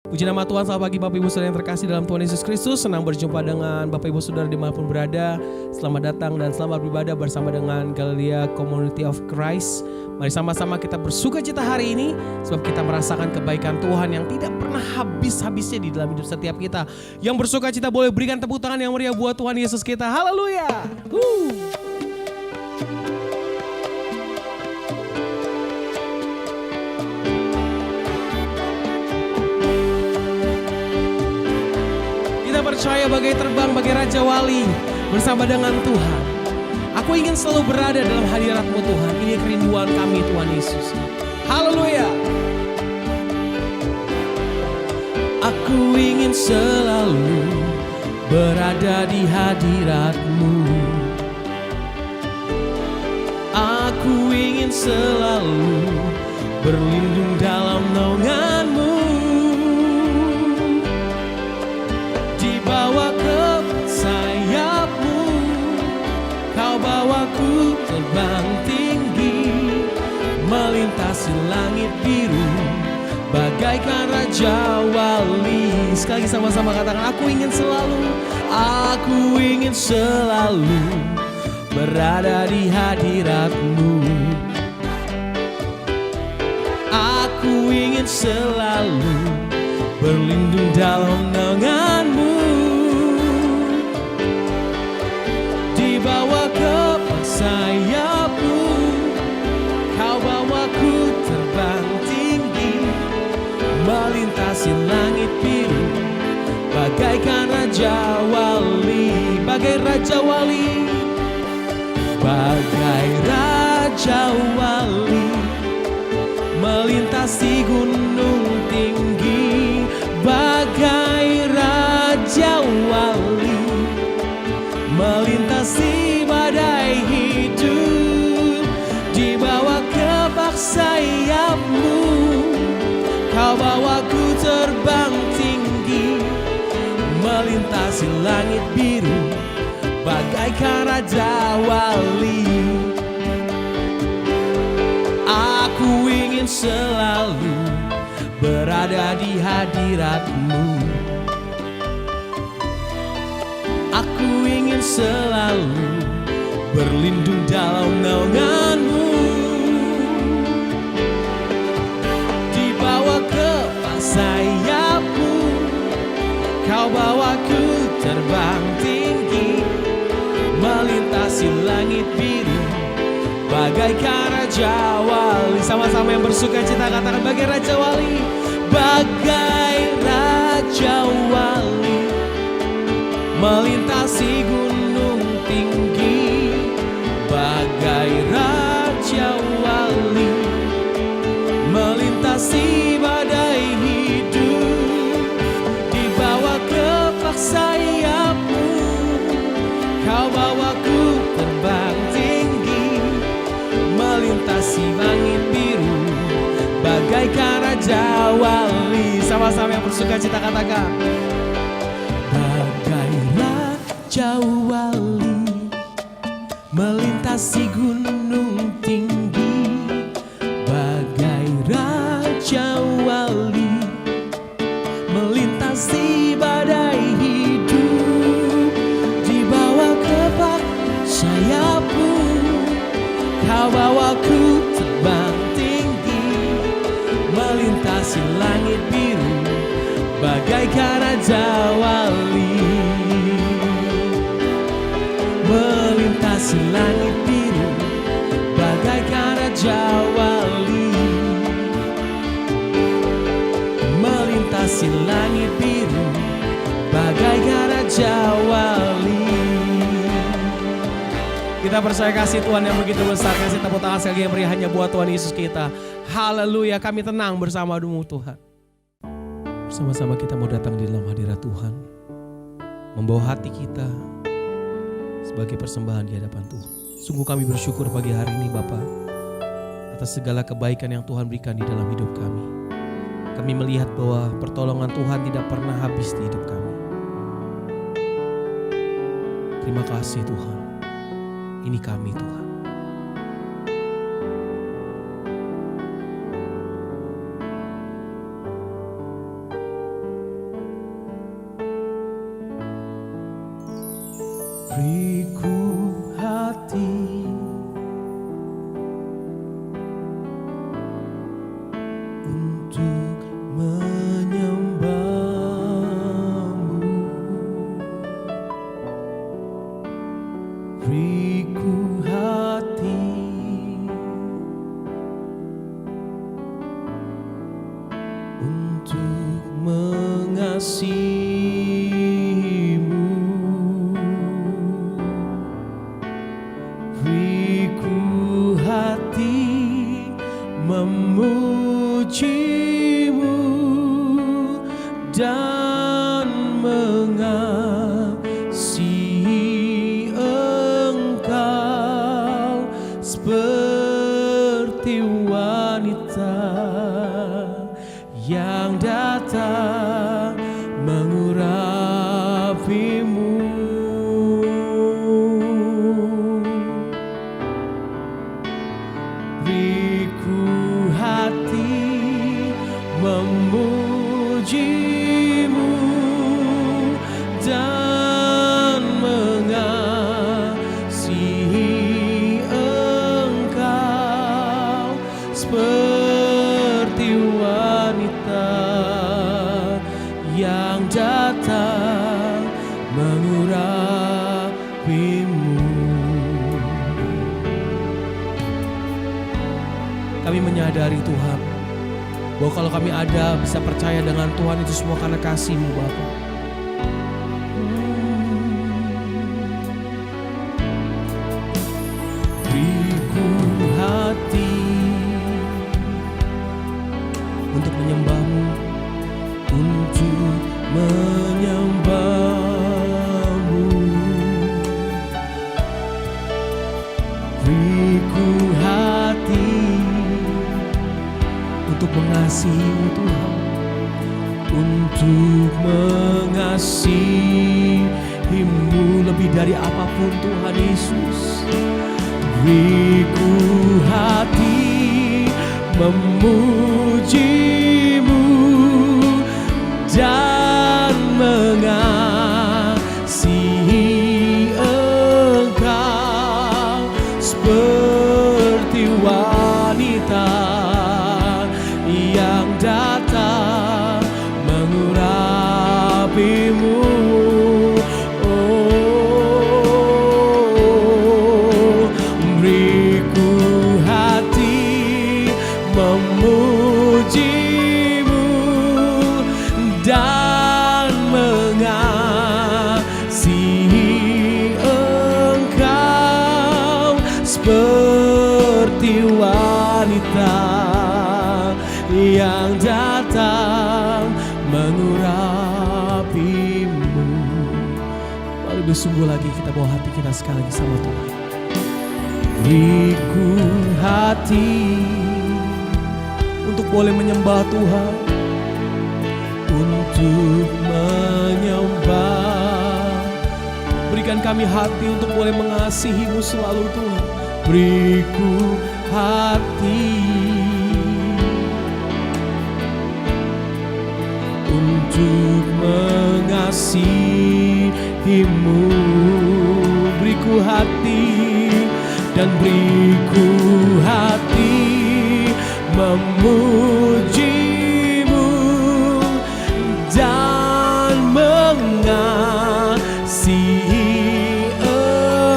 Puji nama Tuhan, selamat pagi Bapak Ibu Saudara yang terkasih dalam Tuhan Yesus Kristus. Senang berjumpa dengan Bapak Ibu Saudara dimanapun berada. Selamat datang dan selamat beribadah bersama dengan Galilea Community of Christ. Mari sama-sama kita bersuka cita hari ini, sebab kita merasakan kebaikan Tuhan yang tidak pernah habis-habisnya di dalam hidup setiap kita. Yang bersuka cita boleh berikan tepuk tangan yang meriah buat Tuhan Yesus kita. Haleluya. Percaya bagai terbang, bagai Raja Wali bersama dengan Tuhan. Aku ingin selalu berada dalam hadirat-Mu Tuhan. Ini kerinduan kami Tuhan Yesus. Haleluya. Aku ingin selalu berada di hadirat-Mu. Aku ingin selalu berlindung dalam naungan-Mu. Bawa ke sayap-Mu, Kau bawaku terbang tinggi, melintasi langit biru, bagaikan Raja Wali. Sekali lagi sama-sama katakan, aku ingin selalu berada di hadirat-Mu. Aku ingin selalu berlindung dalam naungan-Mu. Dibawa ke sayap-Mu, Kau bawaku terbang tinggi, melintasi langit biru, bagaikan Raja Wali. Bagai Raja Wali, bagai Raja Wali, melintasi gunung tinggi, bagai Raja Wali, melintasi badai hidup. Dibawa kepak sayap-Mu, Kau bawaku terbang tinggi, melintasi langit biru, bagaikan Raja Wali. Aku ingin selalu berada di hadirat-Mu. Aku ingin selalu berlindung dalam naungan-Mu. Dibawa ke sayap-Mu, Kau bawaku terbang tinggi, melintasi langit biru, bagaikan Raja Wali. Sama-sama yang bersuka cita katakan, bagai Raja Wali, bagai Raja Wali, melintasi gunung tinggi, bagai Raja Wali, melintasi badai hidup. Dibawa kepak sayap-Mu, Kau bawaku terbang tinggi, melintasi langit biru, bagaikan Raja Wali. Sama-sama yang bersuka cita katakan, bagai Raja Wali, melintasi gunung tinggi, bagai Raja Wali, melintasi badai hidup. Dibawa kepak sayap-Mu, Kau bawaku terbang tinggi, melintasi langit biru, bagaikan Raja Wali, melintasi langit biru, bagaikan Raja Wali, melintasi langit biru, bagaikan Raja Wali. Kita percaya kasih Tuhan yang begitu besar. Kasih tepuk tangan sekali yang meriah hanya buat Tuhan Yesus kita. Haleluya, kami tenang bersama-Mu Tuhan. Bersama-sama kita mau datang di dalam hadirat Tuhan, membawa hati kita sebagai persembahan di hadapan Tuhan. Sungguh kami bersyukur pagi hari ini Bapa, atas segala kebaikan yang Tuhan berikan di dalam hidup kami. Kami melihat bahwa pertolongan Tuhan tidak pernah habis di hidup kami. Terima kasih Tuhan. Ini kami Tuhan. Beriku hati untuk menyembah-Mu. Beriku hati untuk mengasihi-Mu. Beriku hati memuji-Mu dan mengasihi Engkau seperti wanita yang datang mengurapi-Mu. Beriku hati memuji-Mu dan mengasihi Engkau seperti wanita yang datang mengurapi-Mu. Kami menyadari Tuhan, bahwa kalau kami ada bisa percaya dengan Tuhan itu semua karena kasih-Mu Bapa. Beriku hati untuk menyembah-Mu, untuk menyembah-Mu. Beriku hati untuk mengasihi-Mu Tuhan, untuk mengasihi-Mu lebih dari apapun Tuhan Yesus. Beriku hati memuji-Mu dan mengasihi Engkau seperti wanita yang datang mengurapi-Mu. Oh, beriku hati memuji-Mu dan mengasihi Engkau seperti wanita yang datang mengurapi-Mu. Mari bersungguh lagi kita bawa hati kita sekali lagi sama Tuhan. Beriku hati untuk boleh menyembah Tuhan, untuk menyembah. Berikan kami hati untuk boleh mengasihi-Mu selalu Tuhan. Beriku hati untuk mengasihi-Mu. Beriku hati dan beriku hati memuji-Mu dan mengasihi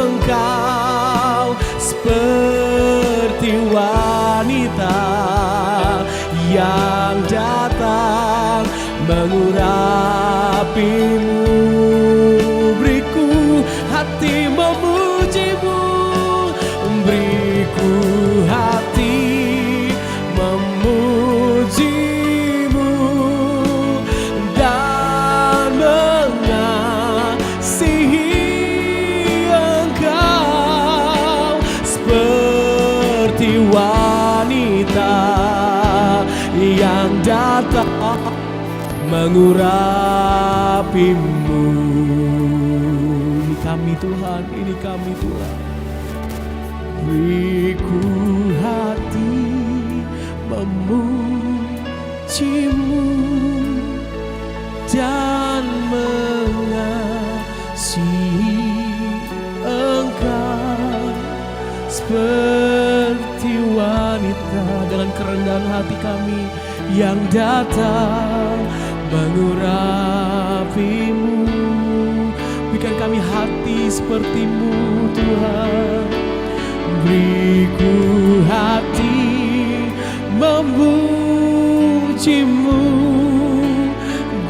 Engkau seperti wanita yang datang mengurapi-Mu. Beriku hati memuji-Mu, beriku hati memuji-Mu dan mengasihi Engkau seperti wanita yang datang mengurapi-Mu. Ini kami Tuhan, ini kami Tuhan. Beriku hati memuji-Mu dan mengasihi seperti wanita, dengan kerendahan hati kami yang datang mengurapimu. Berikan kami hati sepertimu Tuhan. Beriku hati memujimu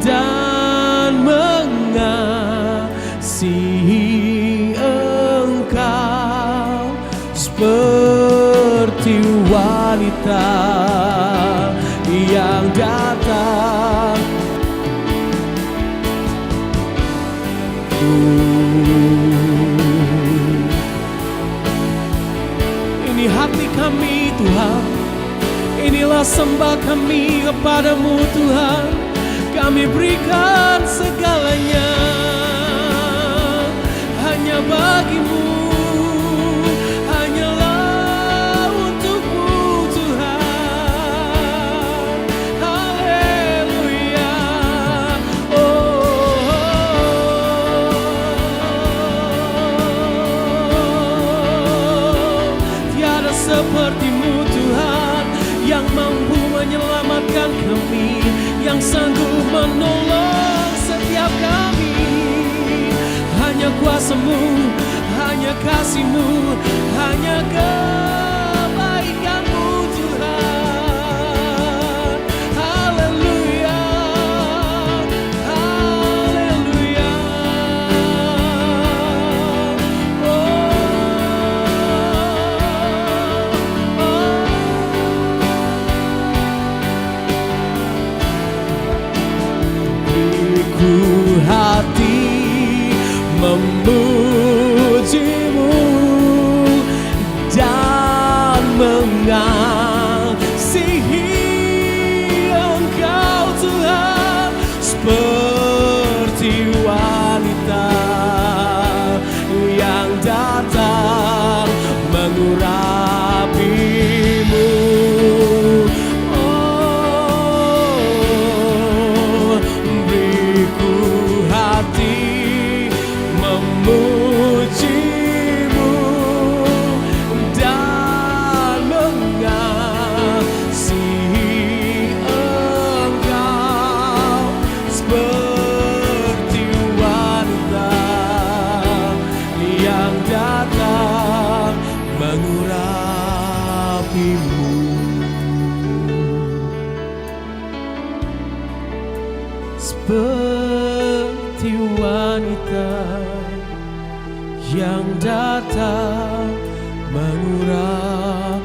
dan mengasihi Engkau seperti wanita yang datang. Ini hati kami Tuhan, inilah sembah kami kepadamu Tuhan. Kami berikan segalanya hanya bagimu, hanyalah untukmu Tuhan. Haleluya. Tiada sepertimu Tuhan, yang mampu menyelamatkan kami, yang sanggup menolong setiap kami. Hanya kuasa-Mu, hanya kasih-Mu, hanya kebaikan-Mu Tuhan. Haleluya, haleluya. Beriku hati memujimu dan mengasihi Engkau Tuhan seperti wanita yang datang mengurapimu. Beriku hati memujimu dan mengasihi Engkau seperti wanita yang datang mengurapimu. Seperti wanita yang datang mengurapimu.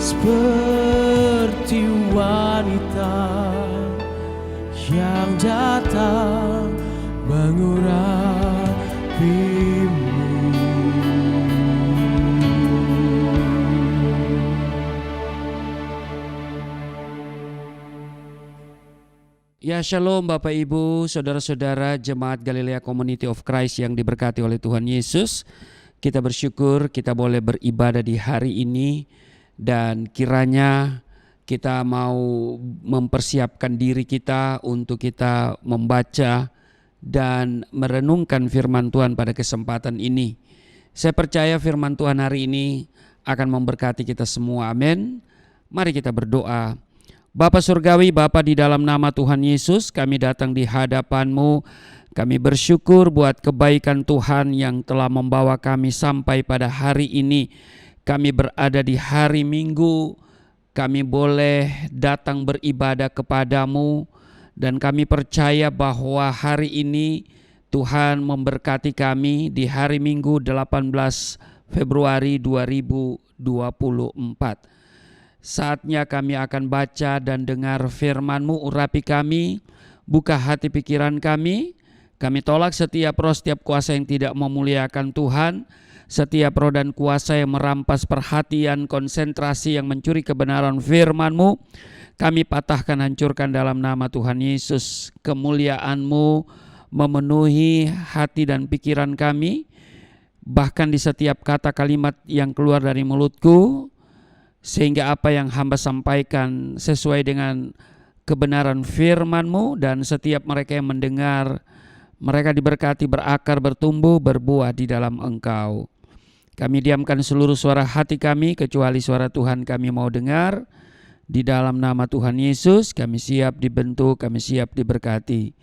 Seperti wanita yang datang mengurapimu. Ya, shalom Bapak Ibu, saudara-saudara Jemaat Galilea Community of Christ yang diberkati oleh Tuhan Yesus. Kita bersyukur kita boleh beribadah di hari ini, dan kiranya kita mau mempersiapkan diri kita untuk kita membaca dan merenungkan firman Tuhan pada kesempatan ini. Saya percaya firman Tuhan hari ini akan memberkati kita semua, amin. Mari kita berdoa. Bapa Surgawi, Bapa, di dalam nama Tuhan Yesus kami datang di hadapan-Mu. Kami bersyukur buat kebaikan Tuhan yang telah membawa kami sampai pada hari ini. Kami berada di hari Minggu, kami boleh datang beribadah kepadamu, dan kami percaya bahwa hari ini Tuhan memberkati kami di hari Minggu 18 Februari 2024. Saatnya kami akan baca dan dengar firman-Mu. Urapi kami, buka hati pikiran kami. Kami tolak setiap roh, setiap kuasa yang tidak memuliakan Tuhan, setiap roh dan kuasa yang merampas perhatian, konsentrasi, yang mencuri kebenaran firman-Mu. Kami patahkan, hancurkan dalam nama Tuhan Yesus. Kemuliaan-Mu memenuhi hati dan pikiran kami, bahkan di setiap kata kalimat yang keluar dari mulutku, sehingga apa yang hamba sampaikan sesuai dengan kebenaran firman-Mu, dan setiap mereka yang mendengar Mereka diberkati, berakar, bertumbuh, berbuah di dalam Engkau. Kami diamkan seluruh suara hati kami, kecuali suara Tuhan kami mau dengar. Di dalam nama Tuhan Yesus, kami siap dibentuk, kami siap diberkati.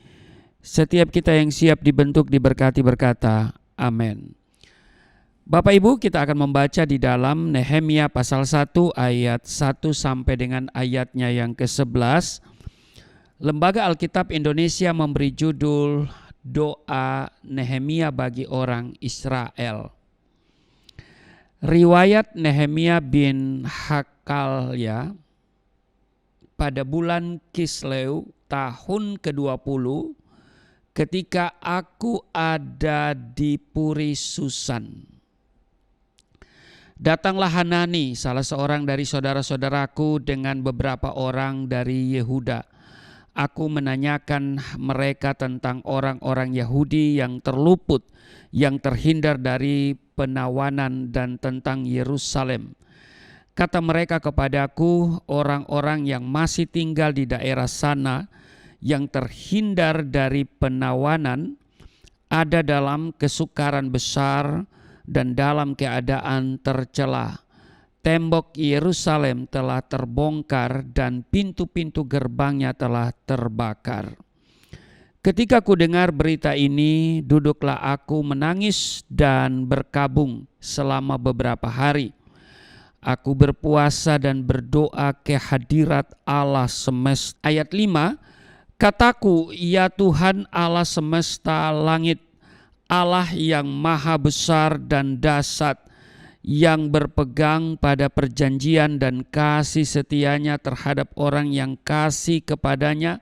Setiap kita yang siap dibentuk, diberkati, berkata, amin. Bapak Ibu, kita akan membaca di dalam Nehemia pasal 1 ayat 1 sampai dengan ayatnya yang ke-11. Lembaga Alkitab Indonesia memberi judul Doa Nehemia bagi orang Israel. Riwayat Nehemia bin Hakalya pada bulan Kisleu tahun ke-20 ketika aku ada di Puri Susan. Datanglah Hanani, salah seorang dari saudara-saudaraku dengan beberapa orang dari Yehuda. Aku menanyakan mereka tentang orang-orang Yahudi yang terluput, yang terhindar dari penawanan dan tentang Yerusalem. Kata mereka kepadaku, orang-orang yang masih tinggal di daerah sana yang terhindar dari penawanan ada dalam kesukaran besar dan dalam keadaan tercela. Tembok Yerusalem telah terbongkar dan pintu-pintu gerbangnya telah terbakar. Ketika ku dengar berita ini, duduklah aku menangis dan berkabung selama beberapa hari. Aku berpuasa dan berdoa ke hadirat Allah semesta. Ayat 5, kataku, ya Tuhan Allah semesta langit, Allah yang maha besar dan dahsyat, yang berpegang pada perjanjian dan kasih setianya terhadap orang yang kasih kepadanya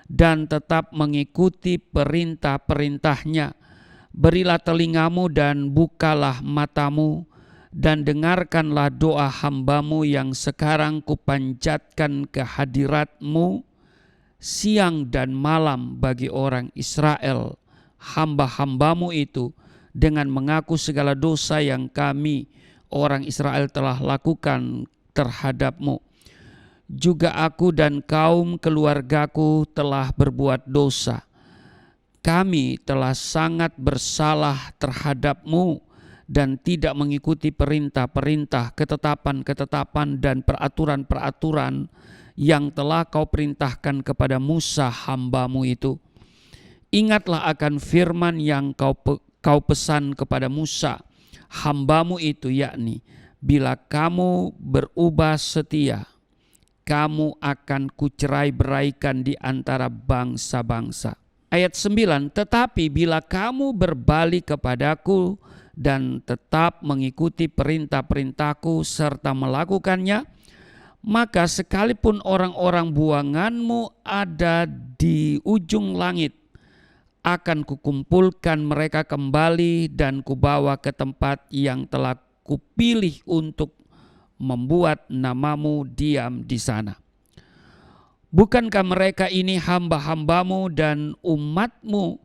dan tetap mengikuti perintah-perintahnya. Berilah telingamu dan bukalah matamu dan dengarkanlah doa hambamu yang sekarang kupanjatkan ke hadiratmu siang dan malam bagi orang Israel, hamba-hambamu itu, dengan mengaku segala dosa yang kami orang Israel telah lakukan terhadapmu. Juga aku dan kaum keluargaku telah berbuat dosa. Kami telah sangat bersalah terhadapmu dan tidak mengikuti perintah-perintah, ketetapan-ketetapan dan peraturan-peraturan yang telah kau perintahkan kepada Musa hambamu itu. Ingatlah akan firman yang kau pesan kepada Musa hambamu itu, yakni bila kamu berubah setia, kamu akan kucerai beraikan di antara bangsa-bangsa. Ayat 9, tetapi bila kamu berbalik kepadaku dan tetap mengikuti perintah-perintahku serta melakukannya, maka sekalipun orang-orang buanganmu ada di ujung langit, akan kukumpulkan mereka kembali dan kubawa ke tempat yang telah kupilih untuk membuat namamu diam di sana. Bukankah mereka ini hamba-hambamu dan umatmu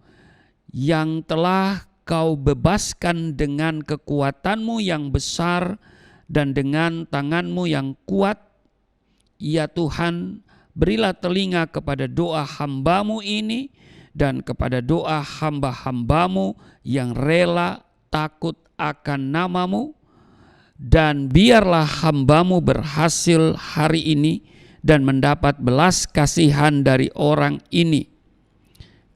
yang telah kau bebaskan dengan kekuatanmu yang besar dan dengan tanganmu yang kuat? Ya Tuhan, berilah telinga kepada doa hambamu ini dan kepada doa hamba-hambamu yang rela takut akan namamu, dan biarlah hambamu berhasil hari ini dan mendapat belas kasihan dari orang ini.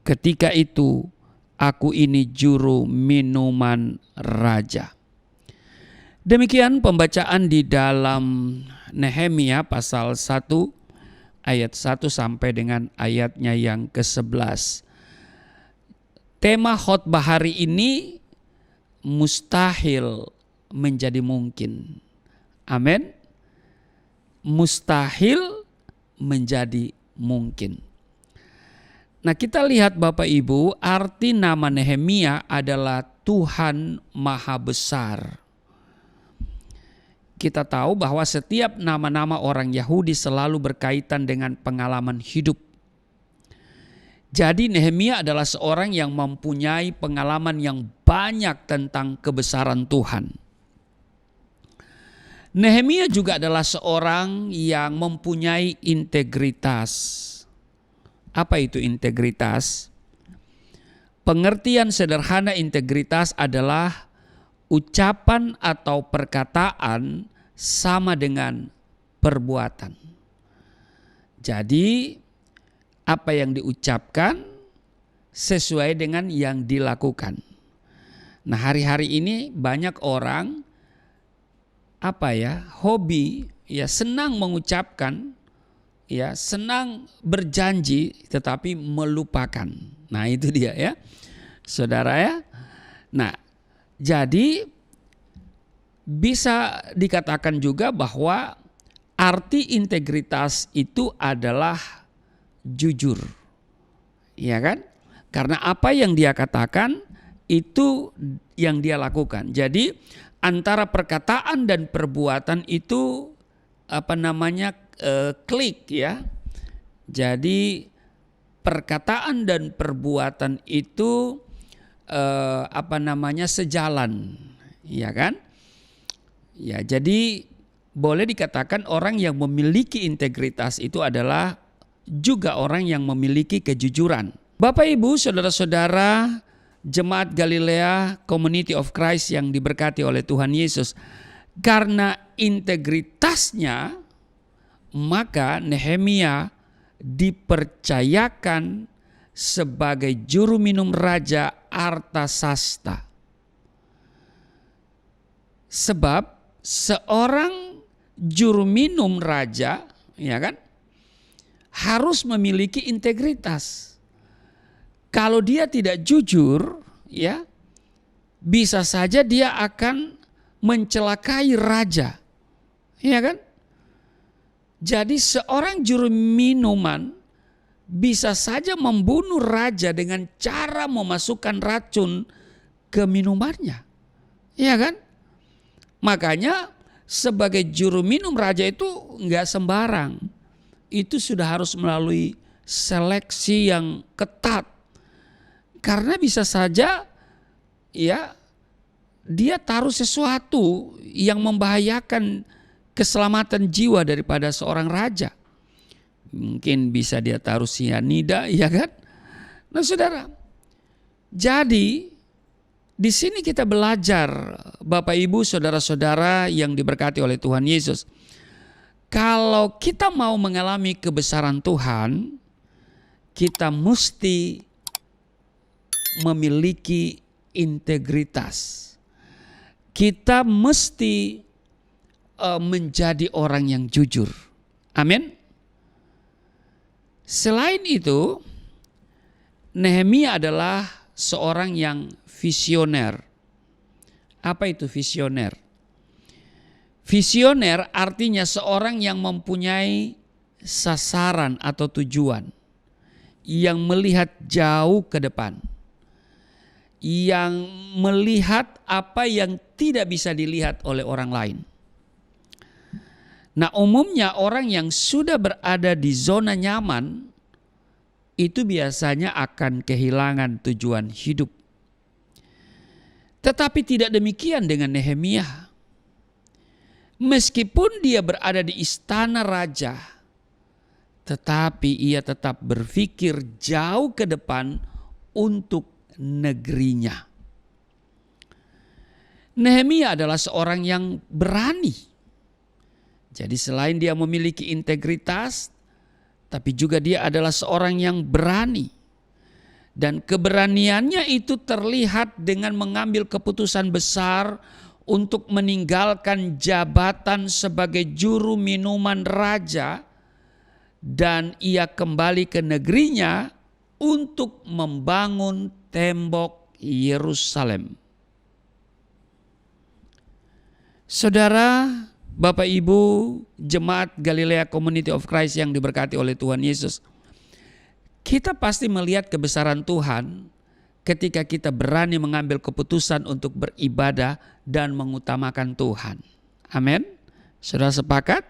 Ketika itu aku ini juru minuman raja. Demikian pembacaan di dalam Nehemia pasal 1 ayat 1 sampai dengan ayatnya yang ke-11. Tema khotbah hari ini mustahil menjadi mungkin. Amin. Mustahil menjadi mungkin. Nah, kita lihat Bapak Ibu, arti nama Nehemia adalah Tuhan Maha Besar. Kita tahu bahwa setiap nama-nama orang Yahudi selalu berkaitan dengan pengalaman hidup. Jadi Nehemia adalah seorang yang mempunyai pengalaman yang banyak tentang kebesaran Tuhan. Nehemia juga adalah seorang yang mempunyai integritas. Apa itu integritas? pengertian sederhana integritas adalah ucapan atau perkataan sama dengan perbuatan. Jadi apa yang diucapkan sesuai dengan yang dilakukan. Nah, hari-hari ini banyak orang hobi senang mengucapkan, senang berjanji tetapi melupakan. Nah, itu dia ya. Saudara ya. Nah, jadi bisa dikatakan juga bahwa arti integritas itu adalah jujur. Ya kan? Karena apa yang dia katakan itu yang dia lakukan. Jadi antara perkataan dan perbuatan itu klik ya. Jadi perkataan dan perbuatan itu sejalan, ya kan? Ya, jadi boleh dikatakan orang yang memiliki integritas itu adalah juga orang yang memiliki kejujuran. Bapak Ibu, saudara-saudara, Jemaat Galilea Community of Christ yang diberkati oleh Tuhan Yesus, karena integritasnya maka Nehemia dipercayakan sebagai juru minum Raja Artasasta. Sebab seorang juru minum raja, ya kan, harus memiliki integritas. Kalau dia tidak jujur, ya, bisa saja dia akan mencelakai raja. Ya kan? Jadi seorang juru minuman bisa saja membunuh raja dengan cara memasukkan racun ke minumannya. Ya kan? Makanya sebagai juru minum raja itu enggak sembarang. Itu sudah harus melalui seleksi yang ketat. Karena bisa saja ya dia taruh sesuatu yang membahayakan keselamatan jiwa daripada seorang raja. Mungkin bisa dia taruh sianida, ya kan? Nah, saudara, jadi di sini kita belajar, Bapak Ibu, saudara-saudara yang diberkati oleh Tuhan Yesus. Kalau kita mau mengalami kebesaran Tuhan, kita mesti memiliki integritas. Kita mesti menjadi orang yang jujur. Amin. Selain itu, Nehemia adalah seorang yang visioner. Apa itu visioner? Visioner artinya seorang yang mempunyai sasaran atau tujuan, yang melihat jauh ke depan, yang melihat apa yang tidak bisa dilihat oleh orang lain. Nah, umumnya orang yang sudah berada di zona nyaman itu biasanya akan kehilangan tujuan hidup. Tetapi tidak demikian dengan Nehemia. Meskipun dia berada di istana raja, tetapi ia tetap berpikir jauh ke depan untuk negerinya. Nehemia adalah seorang yang berani. Jadi selain dia memiliki integritas, tapi juga dia adalah seorang yang berani. Dan keberaniannya itu terlihat dengan mengambil keputusan besar untuk meninggalkan jabatan sebagai juru minuman raja, dan ia kembali ke negerinya untuk membangun tembok Yerusalem. Saudara, Bapak Ibu, Jemaat Galilea Community of Christ yang diberkati oleh Tuhan Yesus, kita pasti melihat kebesaran Tuhan ketika kita berani mengambil keputusan untuk beribadah dan mengutamakan Tuhan. Amin. Saudara sepakat?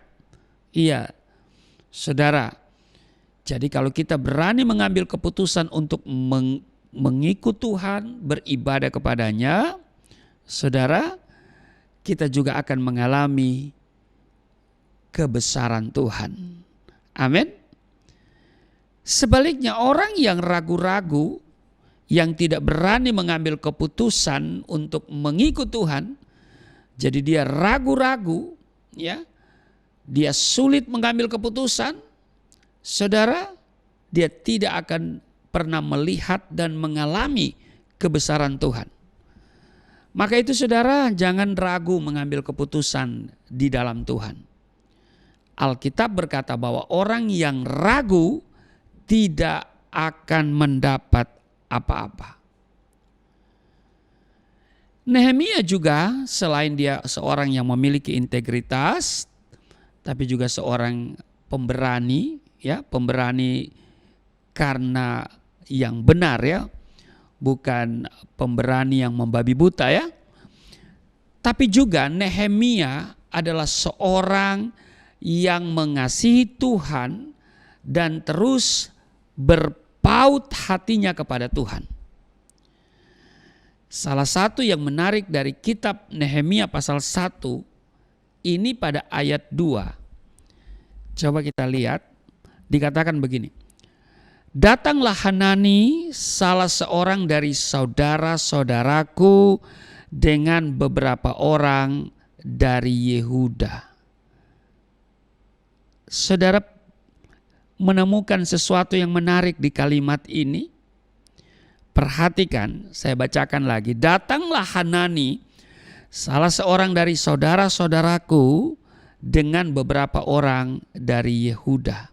Iya. Saudara, jadi kalau kita berani mengambil keputusan untuk mengikut Tuhan, beribadah kepadanya, saudara, kita juga akan mengalami kebesaran Tuhan. Amin. Sebaliknya orang yang ragu-ragu, yang tidak berani mengambil keputusan untuk mengikut Tuhan, jadi dia ragu-ragu, ya, dia sulit mengambil keputusan, saudara, dia tidak akan pernah melihat dan mengalami kebesaran Tuhan. Maka itu saudara, jangan ragu mengambil keputusan di dalam Tuhan. Alkitab berkata bahwa orang yang ragu tidak akan mendapat apa-apa. Nehemia juga selain dia seorang yang memiliki integritas, tapi juga seorang pemberani, ya, pemberani karena yang benar, ya, bukan pemberani yang membabi buta, ya. Tapi juga Nehemia adalah seorang yang mengasihi Tuhan dan terus berpaut hatinya kepada Tuhan. Salah satu yang menarik dari kitab Nehemia pasal 1 ini pada ayat 2. Coba kita lihat, dikatakan begini. Datanglah Hanani, salah seorang dari saudara-saudaraku, dengan beberapa orang dari Yehuda. Saudara menemukan sesuatu yang menarik di kalimat ini. Perhatikan, saya bacakan lagi. Datanglah Hanani, salah seorang dari saudara-saudaraku, dengan beberapa orang dari Yehuda.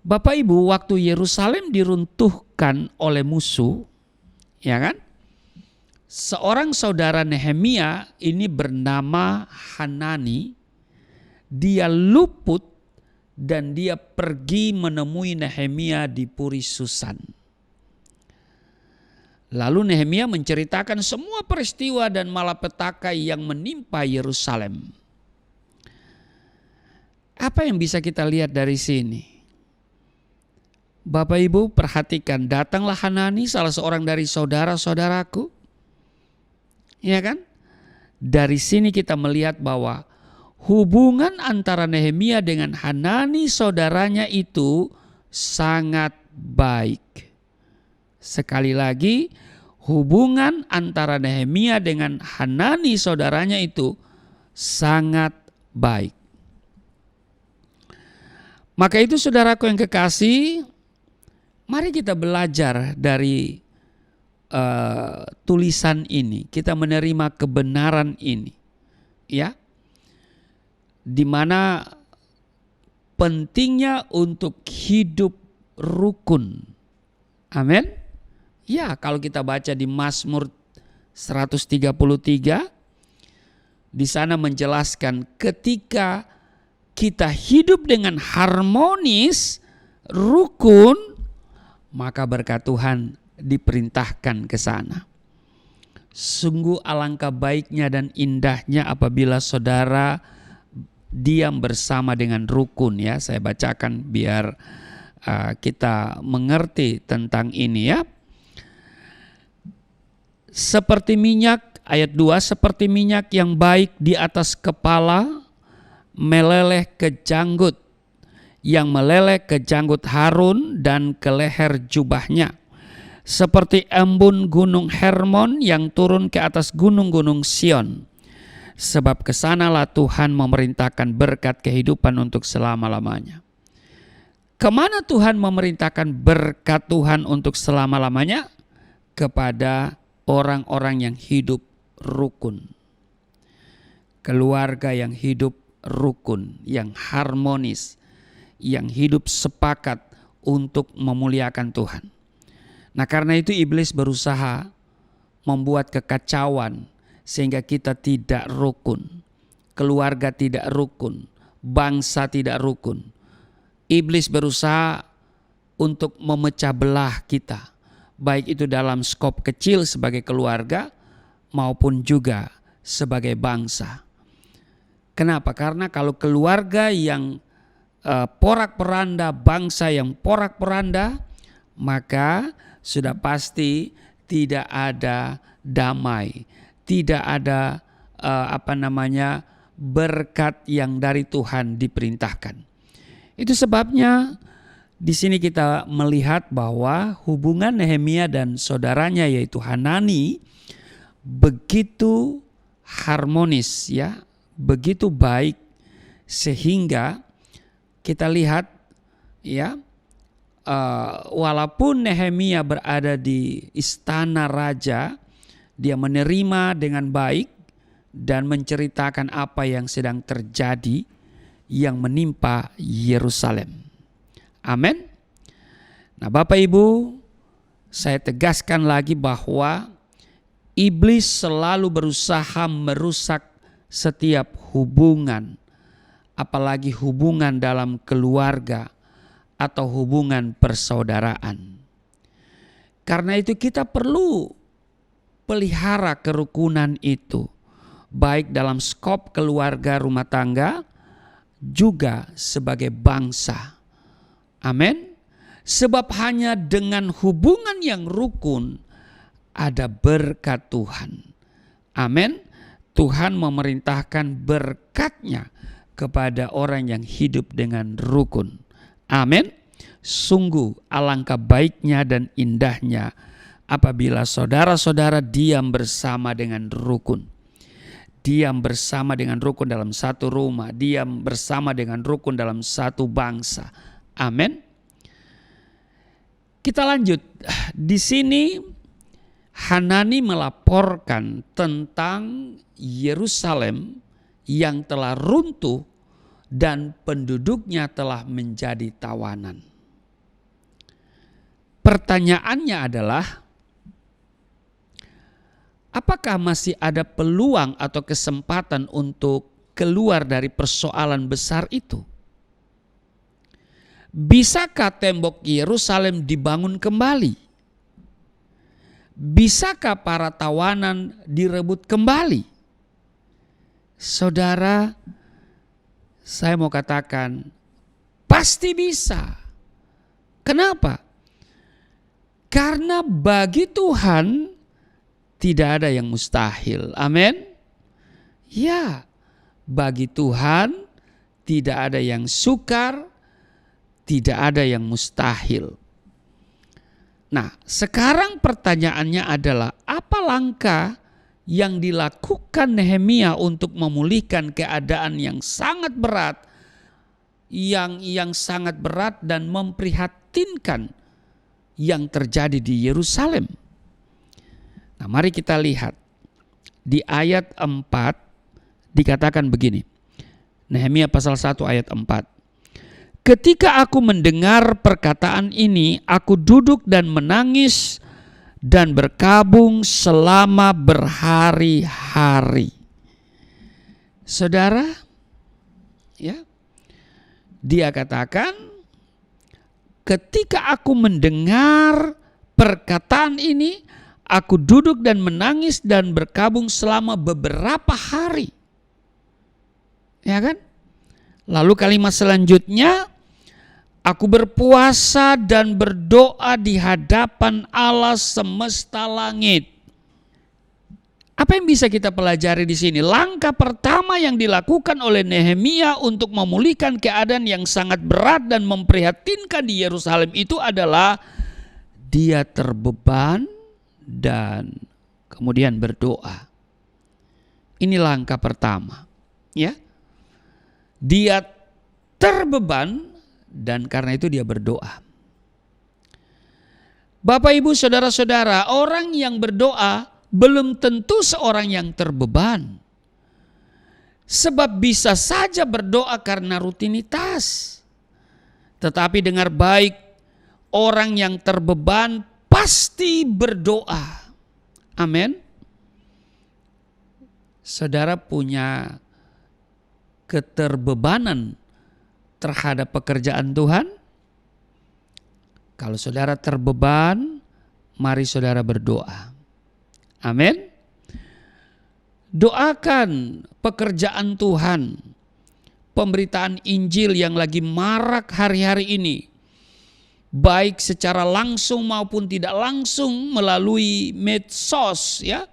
Bapak Ibu, waktu Yerusalem diruntuhkan oleh musuh, ya kan? Seorang saudara Nehemia ini bernama Hanani, dia luput dan dia pergi menemui Nehemia di Puri Susan. Lalu Nehemia menceritakan semua peristiwa dan malapetaka yang menimpa Yerusalem. Apa yang bisa kita lihat dari sini? Bapak Ibu perhatikan, datanglah Hanani, salah seorang dari saudara-saudaraku. Ya kan? Dari sini kita melihat bahwa hubungan antara Nehemia dengan Hanani saudaranya itu sangat baik. Sekali lagi, hubungan antara Nehemia dengan Hanani saudaranya itu sangat baik. Maka itu saudaraku yang kekasih, mari kita belajar dari tulisan ini. Kita menerima kebenaran ini, ya, di mana pentingnya untuk hidup rukun. Amin. Ya, kalau kita baca di Mazmur 133, di sana menjelaskan ketika kita hidup dengan harmonis, rukun, maka berkat Tuhan diperintahkan ke sana. Sungguh alangkah baiknya dan indahnya apabila saudara diam bersama dengan rukun, ya. Saya bacakan biar kita mengerti tentang ini, ya. Seperti minyak, ayat 2, seperti minyak yang baik di atas kepala meleleh ke janggut, yang meleleh ke janggut Harun dan ke leher jubahnya. Seperti embun gunung Hermon yang turun ke atas gunung-gunung Sion. Sebab kesanalah Tuhan memerintahkan berkat kehidupan untuk selama-lamanya. Kemana Tuhan memerintahkan berkat Tuhan untuk selama-lamanya? Kepada orang-orang yang hidup rukun. Keluarga yang hidup rukun, yang harmonis, yang hidup sepakat untuk memuliakan Tuhan. Nah, karena itu iblis berusaha membuat kekacauan sehingga kita tidak rukun, keluarga tidak rukun, bangsa tidak rukun. Iblis berusaha untuk memecah belah kita, baik itu dalam skop kecil sebagai keluarga maupun juga sebagai bangsa. Kenapa? Karena kalau keluarga yang porak-poranda, bangsa yang porak-poranda, maka sudah pasti tidak ada damai, tidak ada berkat yang dari Tuhan diperintahkan. Itu sebabnya Di sini kita melihat bahwa hubungan Nehemia dan saudaranya yaitu Hanani begitu harmonis ya, begitu baik sehingga kita lihat ya, walaupun Nehemia berada di istana raja, dia menerima dengan baik dan menceritakan apa yang sedang terjadi yang menimpa Yerusalem. Amin. Nah, Bapak Ibu, saya tegaskan lagi bahwa iblis selalu berusaha merusak setiap hubungan, apalagi hubungan dalam keluarga atau hubungan persaudaraan. Karena itu kita perlu pelihara kerukunan itu, baik dalam skop keluarga rumah tangga, juga sebagai bangsa. Amin. Sebab hanya dengan hubungan yang rukun ada berkat Tuhan. Amin. Tuhan memerintahkan berkat-Nya kepada orang yang hidup dengan rukun. Amin. Sungguh alangkah baiknya dan indahnya apabila saudara-saudara diam bersama dengan rukun. Diam bersama dengan rukun dalam satu rumah, diam bersama dengan rukun dalam satu bangsa. Amin. Kita lanjut. Di sini Hanani melaporkan tentang Yerusalem yang telah runtuh dan penduduknya telah menjadi tawanan. Pertanyaannya adalah, apakah masih ada peluang atau kesempatan untuk keluar dari persoalan besar itu? Bisakah tembok Yerusalem dibangun kembali? Bisakah para tawanan direbut kembali? Saudara, saya mau katakan pasti bisa. Kenapa? Karena bagi Tuhan tidak ada yang mustahil. Amin. Ya, bagi Tuhan tidak ada yang sukar, tidak ada yang mustahil. Nah, sekarang pertanyaannya adalah apa langkah yang dilakukan Nehemia untuk memulihkan keadaan yang sangat berat, yang sangat berat dan memprihatinkan yang terjadi di Yerusalem. Nah, mari kita lihat di ayat 4 dikatakan begini. Nehemia pasal 1 ayat 4. Ketika aku mendengar perkataan ini, aku duduk dan menangis dan berkabung selama berhari-hari. Saudara, ya, dia katakan, ketika aku mendengar perkataan ini, aku duduk dan menangis dan berkabung selama beberapa hari. Ya kan? Lalu kalimat selanjutnya, aku berpuasa dan berdoa di hadapan Allah semesta langit. Apa yang bisa kita pelajari di sini? Langkah pertama yang dilakukan oleh Nehemia untuk memulihkan keadaan yang sangat berat dan memprihatinkan di Yerusalem itu adalah dia terbeban dan kemudian berdoa. Ini langkah pertama, ya. Dia terbeban dan karena itu dia berdoa. Bapak, Ibu, saudara-saudara, orang yang berdoa belum tentu seorang yang terbeban. Sebab bisa saja berdoa karena rutinitas. Tetapi dengar baik, orang yang terbeban pasti berdoa. Amin. Saudara punya keterbebanan terhadap pekerjaan Tuhan? Kalau saudara terbeban, mari saudara berdoa. Amin. Doakan pekerjaan Tuhan, pemberitaan Injil yang lagi marak hari-hari ini, baik secara langsung maupun tidak langsung melalui medsos, ya,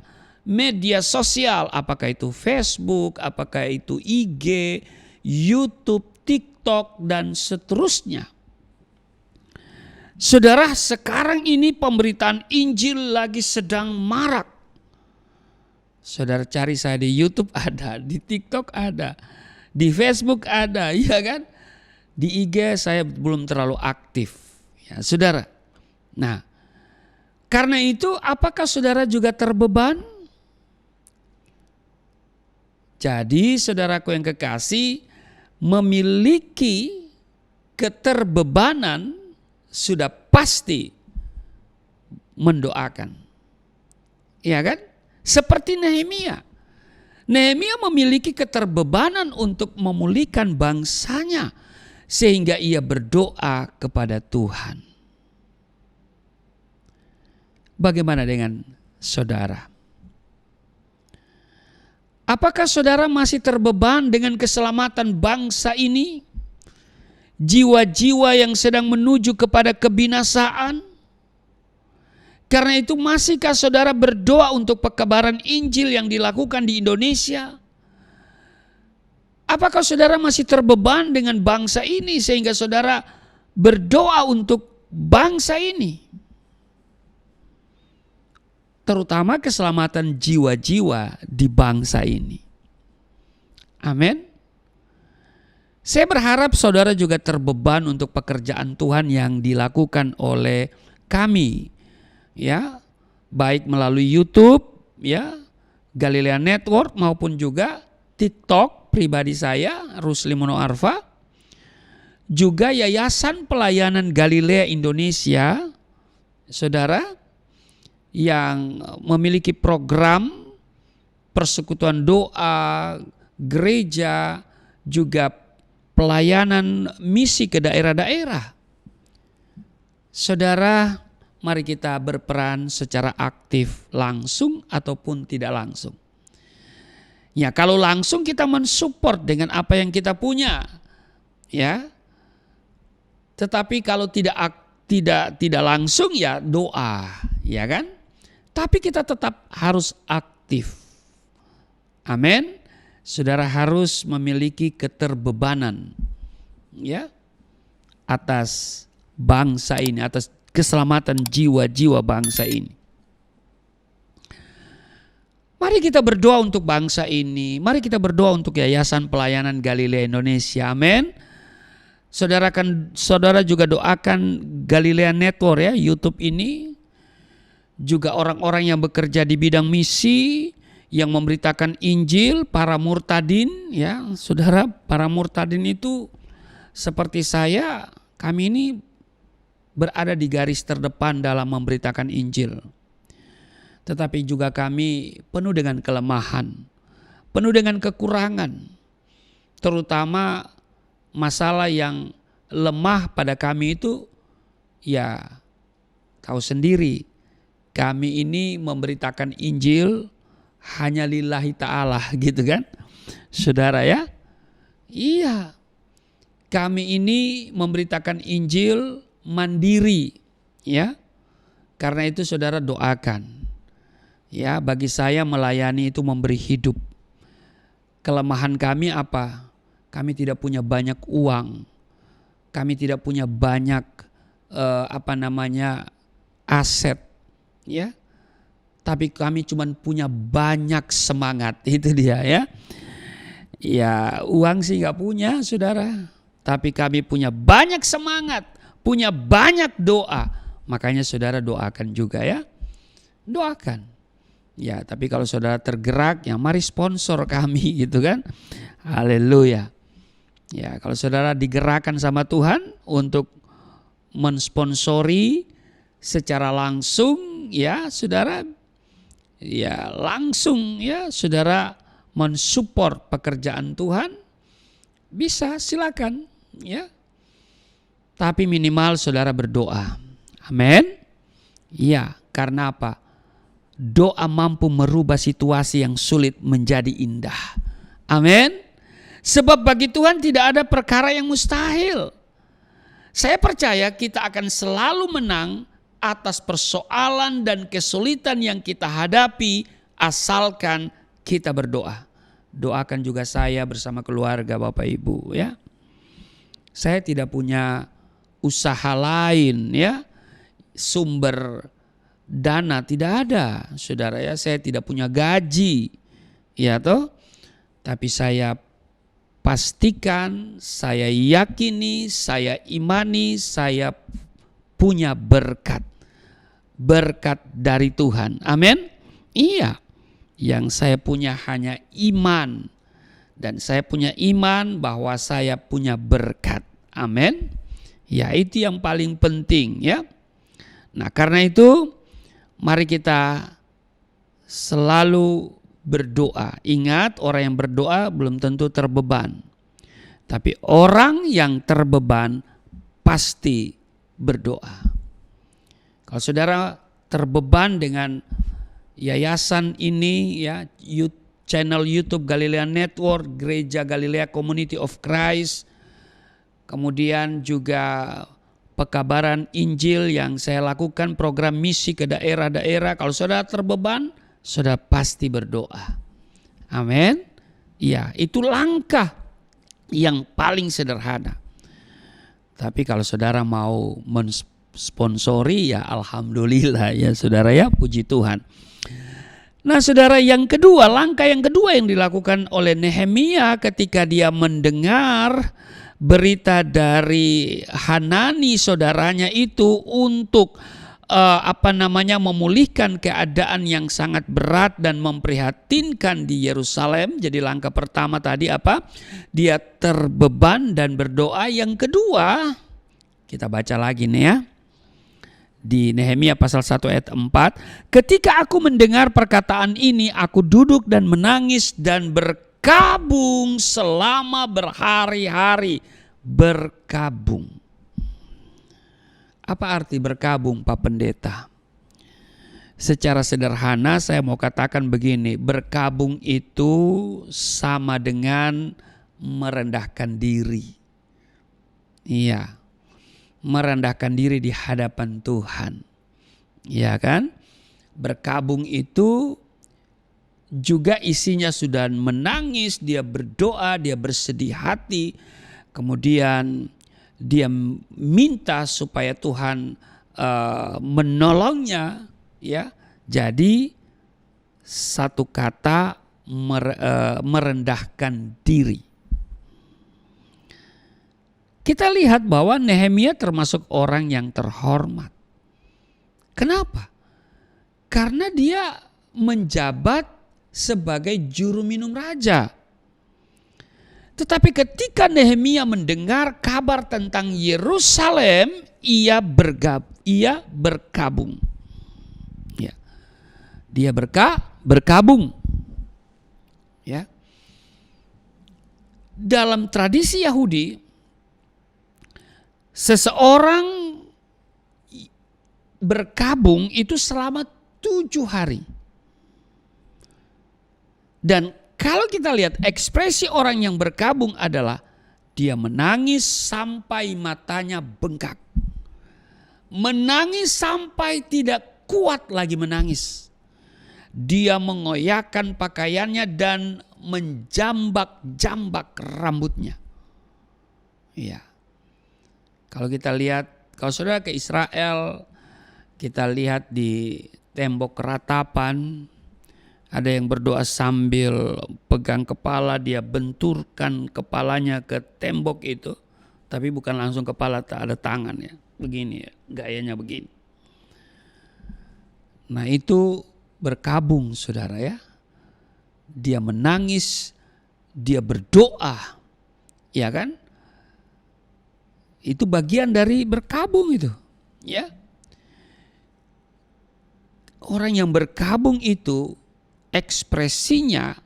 media sosial, apakah itu Facebook, apakah itu IG, YouTube, TikTok, dan seterusnya. Saudara, sekarang ini pemberitaan Injil lagi sedang marak. Saudara cari saya di YouTube ada, di TikTok ada, di Facebook ada, ya kan? Di IG saya belum terlalu aktif. Ya, saudara. Nah, karena itu apakah saudara juga terbeban? Jadi saudaraku yang kekasih, memiliki keterbebanan sudah pasti mendoakan. Ya kan? Seperti Nehemia. Nehemia memiliki keterbebanan untuk memulihkan bangsanya sehingga ia berdoa kepada Tuhan. Bagaimana dengan saudara? Apakah saudara masih terbeban dengan keselamatan bangsa ini? Jiwa-jiwa yang sedang menuju kepada kebinasaan? Karena itu masihkah saudara berdoa untuk pekabaran Injil yang dilakukan di Indonesia? Apakah saudara masih terbeban dengan bangsa ini sehingga saudara berdoa untuk bangsa ini? Terutama keselamatan jiwa-jiwa di bangsa ini. Amin. Saya berharap saudara juga terbeban untuk pekerjaan Tuhan yang dilakukan oleh kami, ya, baik melalui YouTube, ya, Galilea Network maupun juga TikTok pribadi saya, Rusli Mono Arfa, juga Yayasan Pelayanan Galilea Indonesia, saudara, yang memiliki program persekutuan doa, gereja, juga pelayanan misi ke daerah-daerah. Saudara, mari kita berperan secara aktif, langsung ataupun tidak langsung. Ya, kalau langsung kita mensupport dengan apa yang kita punya, ya. Tetapi kalau tidak langsung ya doa, ya kan? Tapi kita tetap harus aktif. Amin. Saudara harus memiliki keterbebanan, ya, atas bangsa ini, atas keselamatan jiwa-jiwa bangsa ini. Mari kita berdoa untuk bangsa ini. Mari kita berdoa untuk Yayasan Pelayanan Galilea Indonesia. Amin. Saudara juga doakan Galilea Network, ya, YouTube ini. Juga orang-orang yang bekerja di bidang misi, yang memberitakan Injil, para murtadin, ya, saudara, para murtadin itu seperti saya, kami ini berada di garis terdepan dalam memberitakan Injil. Tetapi juga kami penuh dengan kelemahan, penuh dengan kekurangan, terutama masalah yang lemah pada kami itu, ya, tahu sendiri, kami ini memberitakan Injil hanya lillahi ta'ala, gitu kan, saudara, ya. Iya, kami ini memberitakan Injil mandiri, ya. Karena itu saudara doakan, ya, bagi saya melayani itu memberi hidup. Kelemahan kami apa? Kami tidak punya banyak uang, kami tidak punya banyak aset, ya. Tapi kami cuma punya banyak semangat, itu dia, ya. Ya, uang sih nggak punya, saudara. Tapi kami punya banyak semangat, punya banyak doa. Makanya saudara doakan juga, ya. Doakan. Ya, tapi kalau saudara tergerak, ya mari sponsor kami, gitu kan. Haleluya. Ya, kalau saudara digerakkan sama Tuhan untuk mensponsori secara langsung, ya, saudara, ya langsung, ya, saudara mensupport pekerjaan Tuhan, bisa, silakan, ya. Tapi minimal saudara berdoa. Amin. Ya, karena apa? Doa mampu merubah situasi yang sulit menjadi indah. Amin. Sebab bagi Tuhan tidak ada perkara yang mustahil. Saya percaya kita akan selalu menang atas persoalan dan kesulitan yang kita hadapi asalkan kita berdoa. Doakan juga saya bersama keluarga Bapak Ibu, ya. Saya tidak punya usaha lain, ya, sumber dana, tidak ada. Saudara ya, saya tidak punya gaji. Ya toh? Tapi saya pastikan, saya yakini, saya imani, saya punya berkat. Berkat dari Tuhan. Amin. Iya. Yang saya punya hanya iman. Dan saya punya iman bahwa saya punya berkat. Amin. Ya, itu yang paling penting ya. Nah, karena itu mari kita selalu berdoa. Ingat, orang yang berdoa belum tentu terbeban. Tapi orang yang terbeban pasti berdoa. Kalau saudara terbeban dengan yayasan ini ya, channel YouTube Galilea Network, Gereja Galilea Community of Christ, kemudian juga pekabaran Injil yang saya lakukan, program misi ke daerah-daerah. Kalau saudara terbeban, saudara pasti berdoa. Amin. Ya, itu langkah yang paling sederhana. Tapi kalau saudara mau mensponsori, ya alhamdulillah ya saudara ya, puji Tuhan. Nah saudara, yang kedua, langkah yang kedua yang dilakukan oleh Nehemia ketika dia mendengar berita dari Hanani saudaranya itu untuk memulihkan keadaan yang sangat berat dan memprihatinkan di Yerusalem. Jadi langkah pertama tadi apa? Dia terbeban dan berdoa. Yang kedua, kita baca lagi nih ya. Di Nehemia pasal 1 ayat 4. Ketika aku mendengar perkataan ini, aku duduk dan menangis dan berkabung selama berhari-hari. Berkabung. Apa arti berkabung, Pak Pendeta? Secara sederhana saya mau katakan begini, berkabung itu sama dengan merendahkan diri. Iya, merendahkan diri di hadapan Tuhan. Ya kan? Berkabung itu juga isinya sudah menangis, dia berdoa, dia bersedih hati, kemudian dia minta supaya Tuhan menolongnya, ya. Jadi satu kata, merendahkan diri. Kita lihat bahwa Nehemia termasuk orang yang terhormat. Kenapa? Karena dia menjabat sebagai juru minum raja. Tetapi ketika Nehemia mendengar kabar tentang Yerusalem, ia berkabung. Ya. Dia berkabung. Ya. Dalam tradisi Yahudi, seseorang berkabung itu selama 7 hari. Dan kalau kita lihat ekspresi orang yang berkabung adalah dia menangis sampai matanya bengkak. Menangis sampai tidak kuat lagi menangis. Dia mengoyakkan pakaiannya dan menjambak-jambak rambutnya. Iya. Kalau kita lihat, kalau saudara ke Israel, kita lihat di tembok ratapan, ada yang berdoa sambil pegang kepala, dia benturkan kepalanya ke tembok itu. Tapi bukan langsung kepala, ada tangan ya. Begini ya, gayanya begini. Nah itu berkabung saudara ya. Dia menangis, dia berdoa. Ya kan? Itu bagian dari berkabung itu. Ya. Orang yang berkabung itu ekspresinya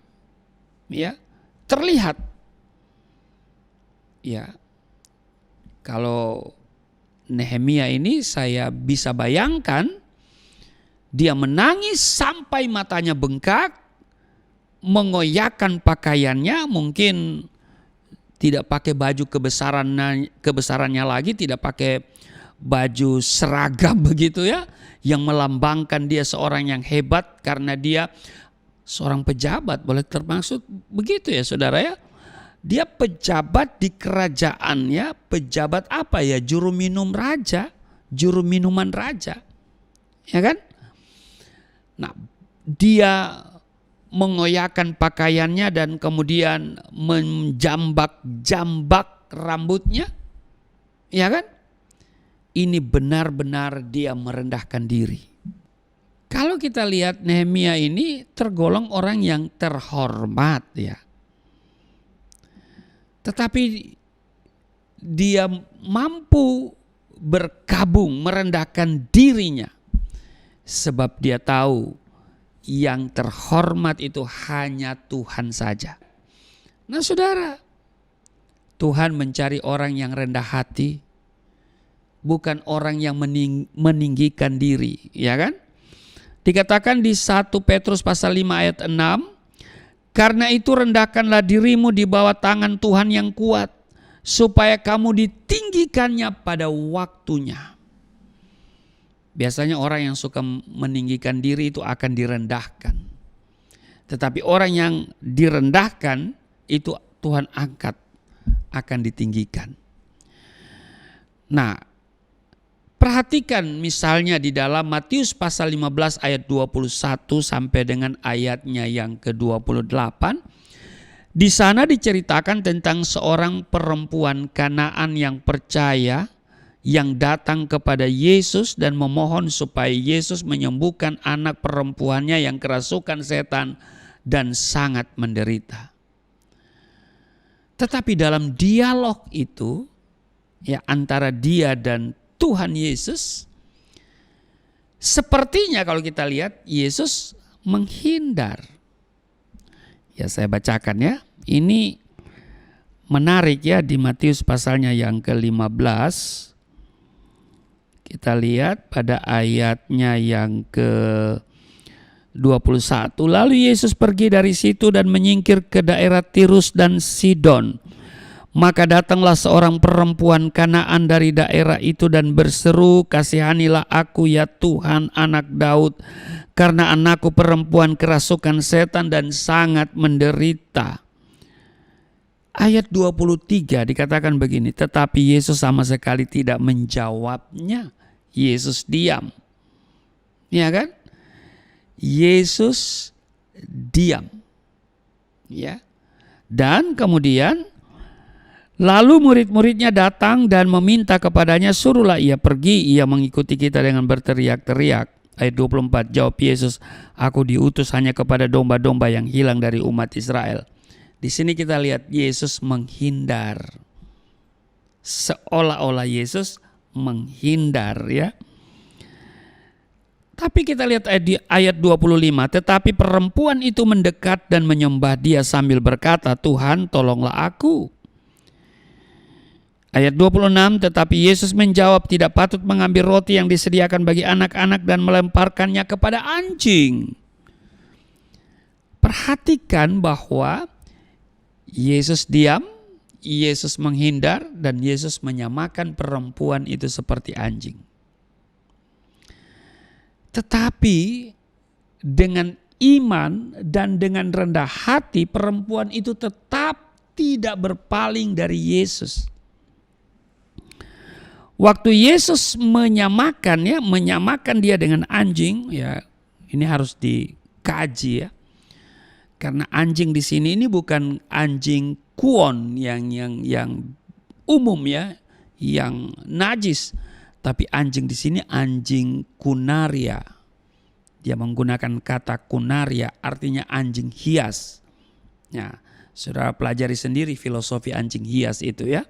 ya terlihat. Ya. Kalau Nehemia ini saya bisa bayangkan dia menangis sampai matanya bengkak, mengoyakkan pakaiannya, mungkin tidak pakai baju kebesarannya lagi, tidak pakai baju seragam begitu ya, yang melambangkan dia seorang yang hebat karena dia seorang pejabat, boleh termaksud begitu ya saudara ya. Dia pejabat di kerajaan ya, pejabat apa ya, juru minum raja juru minuman raja. Ya kan? Nah, dia mengoyakkan pakaiannya dan kemudian menjambak-jambak rambutnya. Ya kan? Ini benar-benar dia merendahkan diri. Kalau kita lihat Nehemia ini tergolong orang yang terhormat ya. Tetapi dia mampu berkabung, merendahkan dirinya. Sebab dia tahu yang terhormat itu hanya Tuhan saja. Nah saudara, Tuhan mencari orang yang rendah hati, bukan orang yang meninggikan diri, ya kan? Dikatakan di 1 Petrus pasal 5 ayat 6, karena itu rendahkanlah dirimu di bawah tangan Tuhan yang kuat, supaya kamu ditinggikannya pada waktunya. Biasanya orang yang suka meninggikan diri itu akan direndahkan. Tetapi orang yang direndahkan itu Tuhan angkat, akan ditinggikan. Nah, perhatikan misalnya di dalam Matius pasal 15 ayat 21 sampai dengan ayatnya yang ke-28. Di sana diceritakan tentang seorang perempuan Kanaan yang percaya, yang datang kepada Yesus dan memohon supaya Yesus menyembuhkan anak perempuannya yang kerasukan setan dan sangat menderita. Tetapi dalam dialog itu ya antara dia dan Tuhan Yesus, sepertinya kalau kita lihat Yesus menghindar. Ya saya bacakan ya. Ini menarik ya di Matius pasalnya yang ke-15. Kita lihat pada ayatnya yang ke-21. Lalu Yesus pergi dari situ dan menyingkir ke daerah Tirus dan Sidon. Maka datanglah seorang perempuan Kanaan dari daerah itu dan berseru, "Kasihanilah aku ya Tuhan, anak Daud, karena anakku perempuan kerasukan setan dan sangat menderita." Ayat 23 dikatakan begini, tetapi Yesus sama sekali tidak menjawabnya. Yesus diam. Ya kan? Yesus diam. Ya. Dan kemudian lalu murid-muridnya datang dan meminta kepadanya, "Suruhlah ia pergi." Ia mengikuti kita dengan berteriak-teriak. Ayat 24, jawab Yesus, "Aku diutus hanya kepada domba-domba yang hilang dari umat Israel." Di sini kita lihat Yesus menghindar. Seolah-olah Yesus menghindar ya. Tapi kita lihat di ayat 25, tetapi perempuan itu mendekat dan menyembah dia sambil berkata, "Tuhan, tolonglah aku." Ayat 26, tetapi Yesus menjawab, "Tidak patut mengambil roti yang disediakan bagi anak-anak dan melemparkannya kepada anjing." Perhatikan bahwa Yesus diam, Yesus menghindar, dan Yesus menyamakan perempuan itu seperti anjing. Tetapi dengan iman dan dengan rendah hati, perempuan itu tetap tidak berpaling dari Yesus. Waktu Yesus menyamakan dia dengan anjing, ya ini harus dikaji ya. Karena anjing di sini ini bukan anjing kuon yang umum ya, yang najis, tapi anjing di sini anjing kunaria. Dia menggunakan kata kunaria, artinya anjing hias. Ya, saudara pelajari sendiri filosofi anjing hias itu ya.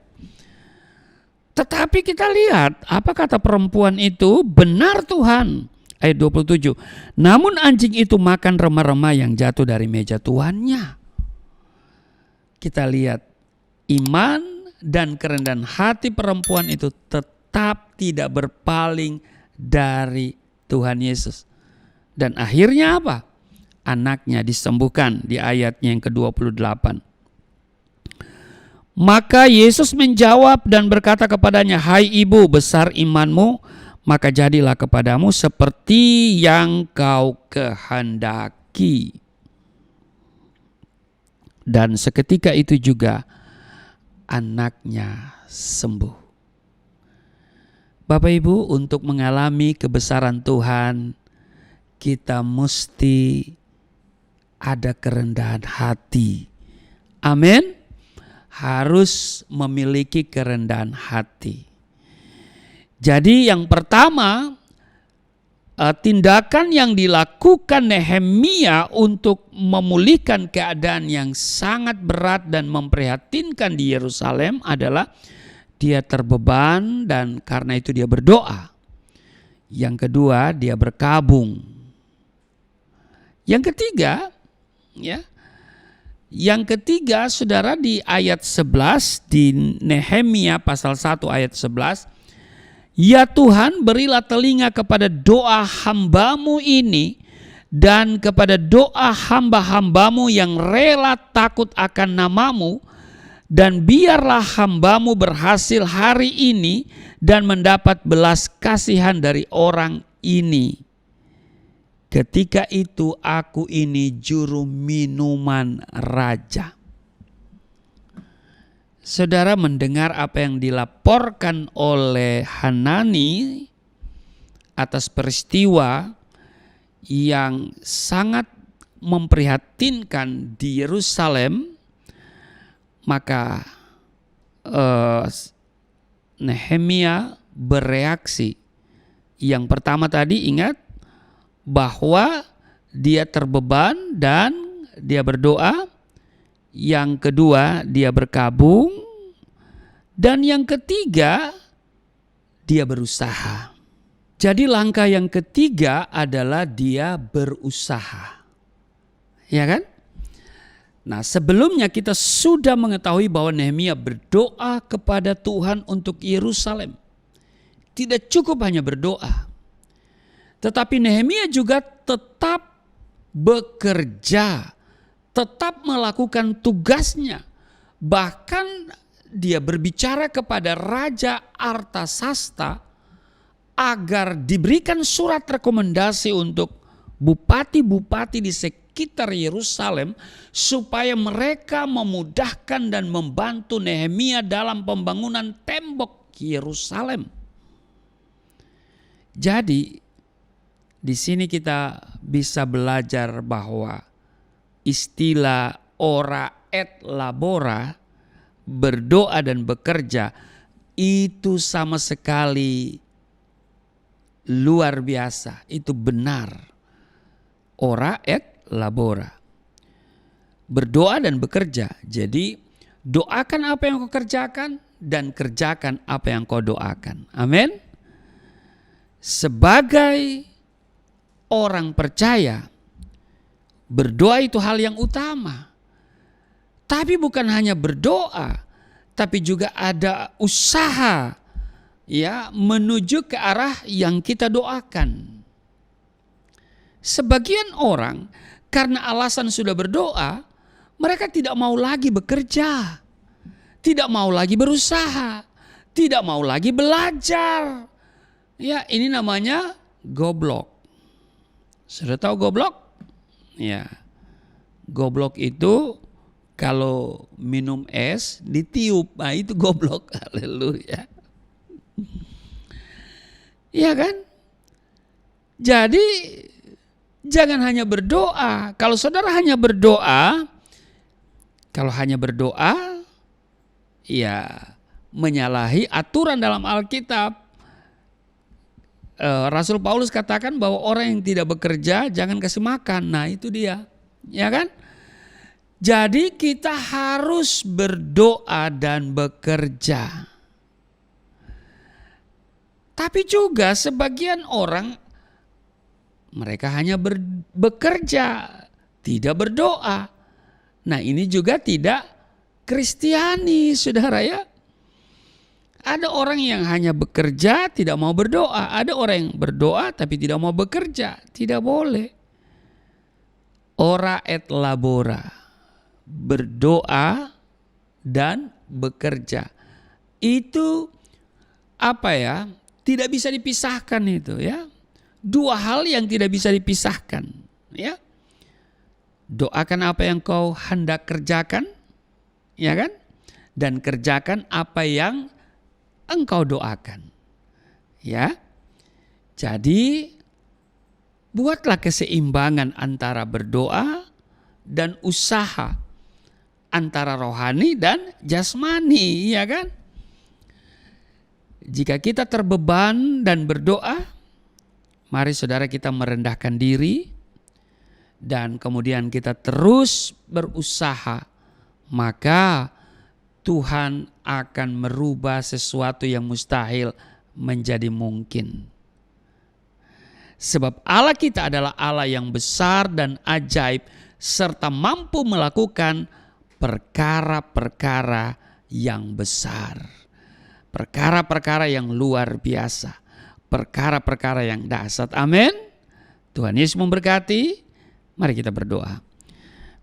Tetapi kita lihat apa kata perempuan itu, "Benar Tuhan." Ayat 27, namun anjing itu makan remah-remah yang jatuh dari meja tuannya. Kita lihat iman dan kerendahan hati perempuan itu tetap tidak berpaling dari Tuhan Yesus. Dan akhirnya apa? Anaknya disembuhkan di ayatnya yang ke-28. Maka Yesus menjawab dan berkata kepadanya, "Hai ibu, besar imanmu, maka jadilah kepadamu seperti yang kau kehendaki." Dan seketika itu juga anaknya sembuh. Bapak Ibu, untuk mengalami kebesaran Tuhan, kita mesti ada kerendahan hati. Amin. Harus memiliki kerendahan hati. Jadi yang pertama, tindakan yang dilakukan Nehemia untuk memulihkan keadaan yang sangat berat dan memprihatinkan di Yerusalem adalah dia terbeban dan karena itu dia berdoa. Yang kedua, dia berkabung. Yang ketiga, ya. Yang ketiga, Saudara, di ayat 11 di Nehemia pasal 1 ayat 11, ya Tuhan, berilah telinga kepada doa hamba-Mu ini dan kepada doa hamba-hamba-Mu yang rela takut akan nama-Mu, dan biarlah hamba-Mu berhasil hari ini dan mendapat belas kasihan dari orang ini. Ketika itu aku ini juru minuman raja. Saudara mendengar apa yang dilaporkan oleh Hanani atas peristiwa yang sangat memprihatinkan di Yerusalem, maka Nehemia bereaksi. Yang pertama tadi ingat bahwa dia terbeban dan dia berdoa. Yang kedua dia berkabung. Dan yang ketiga dia berusaha. Jadi langkah yang ketiga adalah dia berusaha. Ya kan? Nah, sebelumnya kita sudah mengetahui bahwa Nehemia berdoa kepada Tuhan untuk Yerusalem. Tidak cukup hanya berdoa. Tetapi Nehemia juga tetap bekerja, tetap melakukan tugasnya. Bahkan dia berbicara kepada Raja Artasasta agar diberikan surat rekomendasi untuk bupati-bupati di sekitar Yerusalem supaya mereka memudahkan dan membantu Nehemia dalam pembangunan tembok Yerusalem. Jadi di sini kita bisa belajar bahwa istilah ora et labora, berdoa dan bekerja, itu sama sekali luar biasa, itu benar. Ora et labora, berdoa dan bekerja. Jadi doakan apa yang kau kerjakan dan kerjakan apa yang kau doakan. Amin. Sebagai orang percaya, berdoa itu hal yang utama. Tapi bukan hanya berdoa, tapi juga ada usaha ya menuju ke arah yang kita doakan. Sebagian orang karena alasan sudah berdoa, mereka tidak mau lagi bekerja, tidak mau lagi berusaha, tidak mau lagi belajar. Ya, ini namanya goblok. Sudah tahu goblok? Ya. Goblok itu kalau minum es ditiup, nah itu goblok. Haleluya. Iya kan? Jadi jangan hanya berdoa. Kalau saudara hanya berdoa, ya menyalahi aturan dalam Alkitab. Rasul Paulus katakan bahwa orang yang tidak bekerja jangan kasih makan. Nah itu dia, ya kan? Jadi kita harus berdoa dan bekerja. Tapi juga sebagian orang mereka hanya bekerja, tidak berdoa. Nah ini juga tidak Kristiani, saudara ya. Ada orang yang hanya bekerja tidak mau berdoa. Ada orang yang berdoa tapi tidak mau bekerja. Tidak boleh. Ora et labora. Berdoa dan bekerja. Itu apa ya? Tidak bisa dipisahkan itu ya. Dua hal yang tidak bisa dipisahkan ya. Doakan apa yang kau hendak kerjakan, ya kan? Dan kerjakan apa yang engkau doakan. Ya. Jadi buatlah keseimbangan antara berdoa dan usaha, antara rohani dan jasmani, ya kan? Jika kita terbeban dan berdoa, mari saudara kita merendahkan diri dan kemudian kita terus berusaha, maka Tuhan akan merubah sesuatu yang mustahil menjadi mungkin. Sebab Allah kita adalah Allah yang besar dan ajaib serta mampu melakukan perkara-perkara yang besar. Perkara-perkara yang luar biasa. Perkara-perkara yang dahsyat. Amin. Tuhan Yesus memberkati. Mari kita berdoa.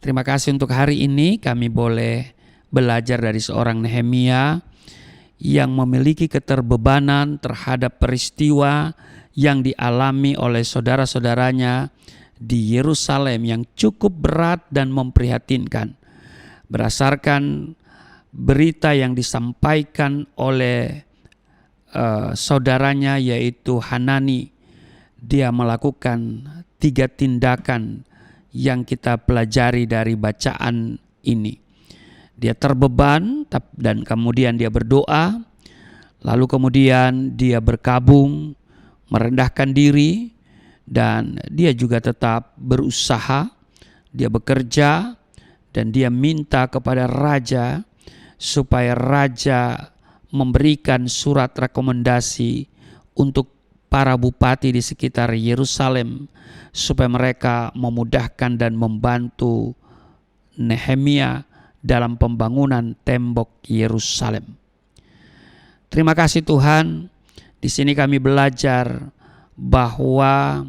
Terima kasih untuk hari ini kami boleh belajar dari seorang Nehemia yang memiliki keterbebanan terhadap peristiwa yang dialami oleh saudara-saudaranya di Yerusalem yang cukup berat dan memprihatinkan. Berdasarkan berita yang disampaikan oleh saudaranya yaitu Hanani, dia melakukan 3 tindakan yang kita pelajari dari bacaan ini. Dia terbeban dan kemudian dia berdoa, lalu kemudian dia berkabung, merendahkan diri, dan dia juga tetap berusaha, dia bekerja, dan dia minta kepada raja supaya raja memberikan surat rekomendasi untuk para bupati di sekitar Yerusalem supaya mereka memudahkan dan membantu Nehemia dalam pembangunan tembok Yerusalem. Terima kasih Tuhan. Di sini kami belajar bahwa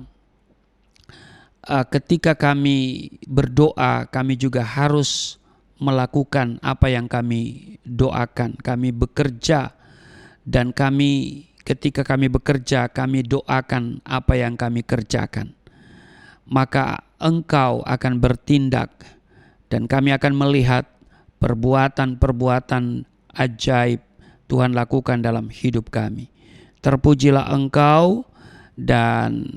ketika kami berdoa, kami juga harus melakukan apa yang kami doakan. Kami bekerja dan ketika kami bekerja, kami doakan apa yang kami kerjakan. Maka Engkau akan bertindak dan kami akan melihat perbuatan-perbuatan ajaib Tuhan lakukan dalam hidup kami. Terpujilah Engkau, dan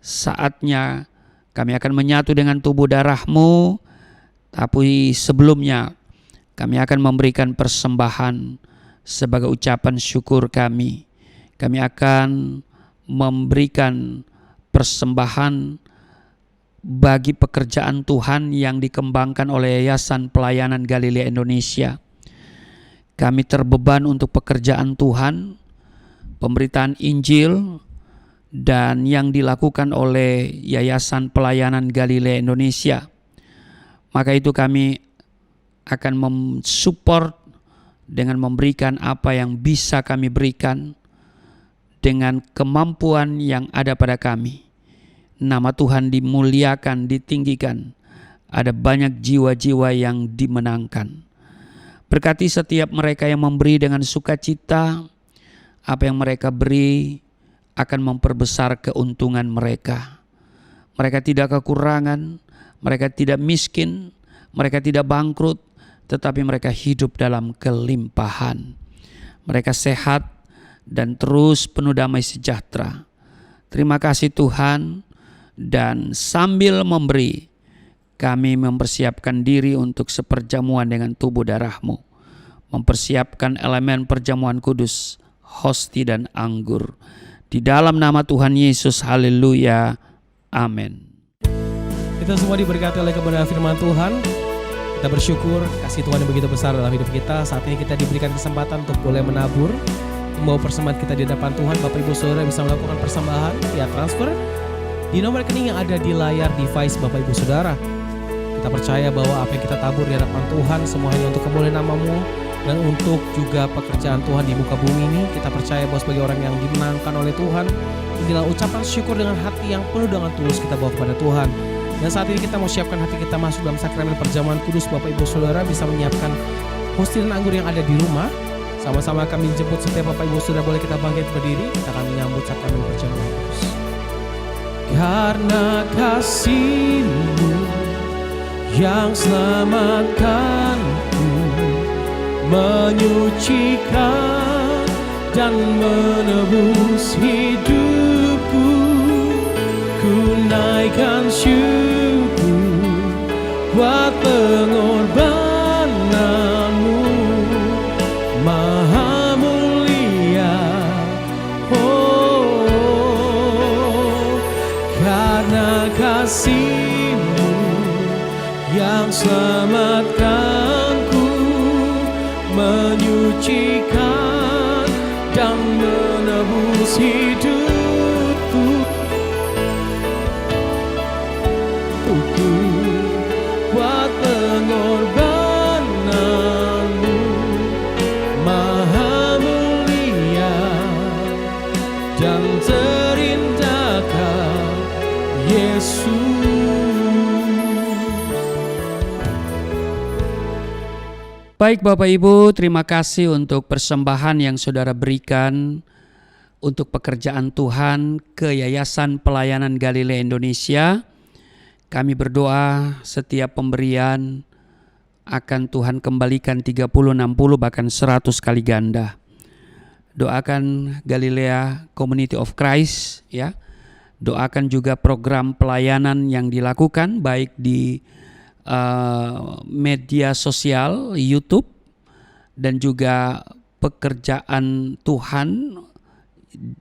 saatnya kami akan menyatu dengan tubuh darah-Mu. Tapi sebelumnya kami akan memberikan persembahan sebagai ucapan syukur kami. Kami akan memberikan persembahan bagi pekerjaan Tuhan yang dikembangkan oleh Yayasan Pelayanan Galilea Indonesia. Kami terbeban untuk pekerjaan Tuhan, pemberitaan Injil, dan yang dilakukan oleh Yayasan Pelayanan Galilea Indonesia. Maka itu kami akan mensupport dengan memberikan apa yang bisa kami berikan dengan kemampuan yang ada pada kami. Nama Tuhan dimuliakan, ditinggikan. Ada banyak jiwa-jiwa yang dimenangkan. Berkati setiap mereka yang memberi dengan sukacita. Apa yang mereka beri akan memperbesar keuntungan mereka. Mereka tidak kekurangan, mereka tidak miskin, mereka tidak bangkrut, tetapi mereka hidup dalam kelimpahan. Mereka sehat dan terus penuh damai sejahtera. Terima kasih Tuhan, dan sambil memberi, kami mempersiapkan diri untuk seperjamuan dengan tubuh darah-Mu. Mempersiapkan elemen perjamuan kudus, hosti dan anggur. Di dalam nama Tuhan Yesus, haleluya, amin. Kita semua diberkati oleh kebenaran firman Tuhan. Kita bersyukur kasih Tuhan yang begitu besar dalam hidup kita. Saat ini kita diberikan kesempatan untuk boleh menabur, membawa persembahan kita di depan Tuhan. Bapak Ibu Saudara bisa melakukan persembahan via transfer di nomor rekening yang ada di layar device Bapak Ibu Saudara. Kita percaya bahwa apa yang kita tabur di hadapan Tuhan semuanya untuk kemuliaan nama-Mu dan untuk juga pekerjaan Tuhan di muka bumi ini. Kita percaya bahwa sebagai orang yang dimenangkan oleh Tuhan, inilah ucapan syukur dengan hati yang penuh dengan tulus kita bawa kepada Tuhan. Dan saat ini kita mau siapkan hati kita masuk dalam sakramen perjamuan kudus. Bapak Ibu Saudara bisa menyiapkan hosti dan anggur yang ada di rumah. Sama-sama kami jemput setiap Bapak Ibu Saudara, boleh kita bangkit berdiri. Kita akan menyambut sakramen perjamuan kudus. Karena kasih-Mu yang selamatkanku, menyucikan dan menebus hidupku. Ku naikkan syukur buat pengorbananmu, Maha mulia. Oh, karena kasih-Mu yang selamatkanku, menyucikan dan menebus hidupku. Buat pengorbananmu, Maha mulia dan terindahkan Yesus. Baik Bapak Ibu, terima kasih untuk persembahan yang saudara berikan untuk pekerjaan Tuhan ke Yayasan Pelayanan Galilea Indonesia. Kami berdoa setiap pemberian akan Tuhan kembalikan 30, 60 bahkan 100 kali ganda. Doakan Galilea Community of Christ ya. Doakan juga program pelayanan yang dilakukan baik di media sosial, YouTube, dan juga pekerjaan Tuhan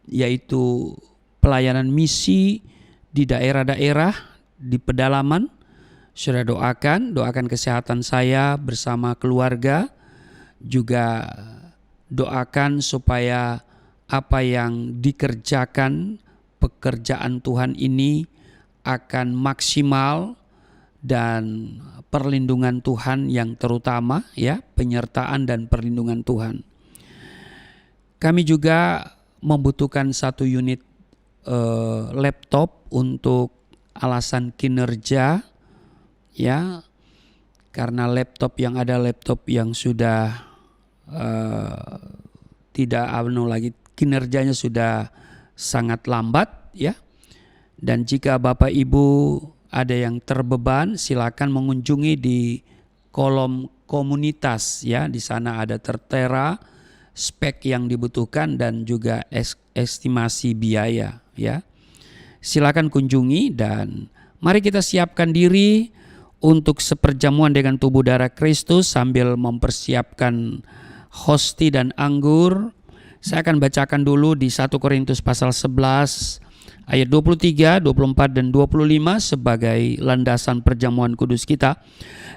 yaitu pelayanan misi di daerah-daerah, di pedalaman. Saudara doakan kesehatan saya bersama keluarga, juga doakan supaya apa yang dikerjakan pekerjaan Tuhan ini akan maksimal dan perlindungan Tuhan yang terutama ya, penyertaan dan perlindungan Tuhan. Kami juga membutuhkan 1 unit laptop untuk alasan kinerja ya, karena laptop yang sudah tidak lagi, kinerjanya sudah sangat lambat ya. Dan jika Bapak Ibu ada yang terbeban, silakan mengunjungi di kolom komunitas ya. Di sana ada tertera spek yang dibutuhkan dan juga estimasi biaya ya. Silakan kunjungi dan mari kita siapkan diri untuk seperjamuan dengan tubuh darah Kristus sambil mempersiapkan hosti dan anggur. Saya akan bacakan dulu di 1 Korintus pasal 11 ayat 23, 24 dan 25 sebagai landasan perjamuan kudus kita.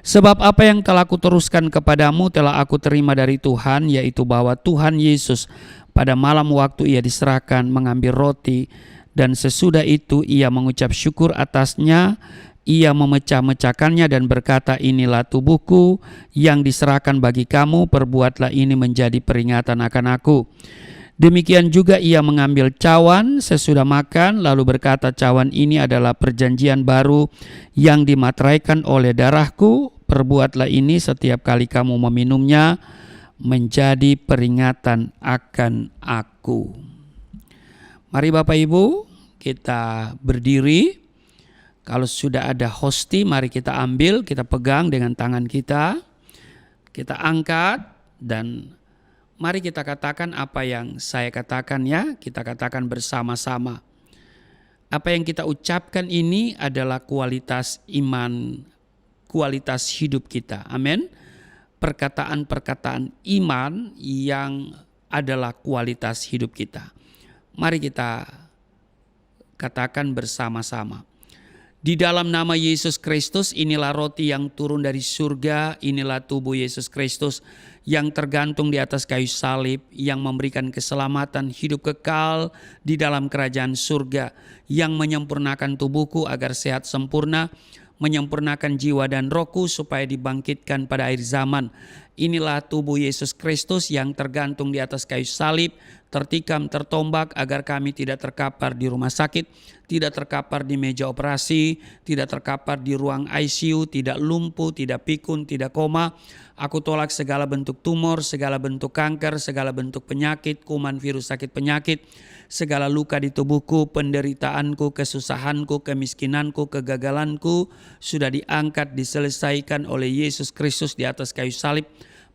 Sebab apa yang telah kuteruskan kepadamu telah aku terima dari Tuhan, yaitu bahwa Tuhan Yesus pada malam waktu ia diserahkan mengambil roti, dan sesudah itu ia mengucap syukur atasnya, ia memecah-mecahkannya dan berkata, inilah tubuhku yang diserahkan bagi kamu, perbuatlah ini menjadi peringatan akan aku. Demikian juga ia mengambil cawan sesudah makan, lalu berkata, cawan ini adalah perjanjian baru yang dimateraikan oleh darahku, perbuatlah ini setiap kali kamu meminumnya menjadi peringatan akan aku. Mari Bapak Ibu kita berdiri. Kalau sudah ada hosti, mari kita ambil, kita pegang dengan tangan kita angkat dan mari kita katakan apa yang saya katakan ya, kita katakan bersama-sama. Apa yang kita ucapkan ini adalah kualitas iman, kualitas hidup kita. Amin. Perkataan-perkataan iman yang adalah kualitas hidup kita. Mari kita katakan bersama-sama. Di dalam nama Yesus Kristus, inilah roti yang turun dari surga, inilah tubuh Yesus Kristus yang tergantung di atas kayu salib, yang memberikan keselamatan hidup kekal di dalam kerajaan surga, yang menyempurnakan tubuhku agar sehat sempurna, menyempurnakan jiwa dan rohku supaya dibangkitkan pada akhir zaman. Inilah tubuh Yesus Kristus yang tergantung di atas kayu salib, tertikam, tertombak agar kami tidak terkapar di rumah sakit, tidak terkapar di meja operasi, tidak terkapar di ruang ICU, tidak lumpuh, tidak pikun, tidak koma. Aku tolak segala bentuk tumor, segala bentuk kanker, segala bentuk penyakit, kuman, virus, sakit penyakit, segala luka di tubuhku, penderitaanku, kesusahanku, kemiskinanku, kegagalanku sudah diangkat, diselesaikan oleh Yesus Kristus di atas kayu salib.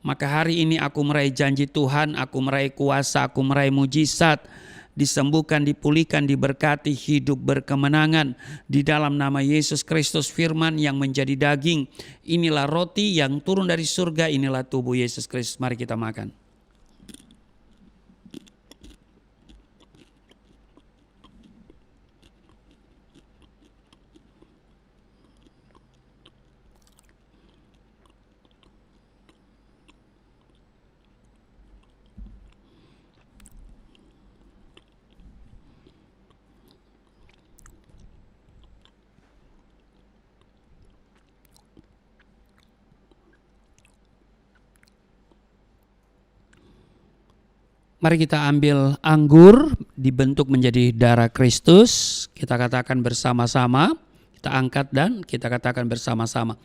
Maka hari ini aku meraih janji Tuhan, aku meraih kuasa, aku meraih mujizat, disembuhkan, dipulihkan, diberkati, hidup berkemenangan di dalam nama Yesus Kristus. Firman yang menjadi daging, inilah roti yang turun dari surga, inilah tubuh Yesus Kristus. Mari kita makan. Mari kita ambil anggur dibentuk menjadi darah Kristus. Kita katakan bersama-sama, kita angkat dan kita katakan bersama-sama.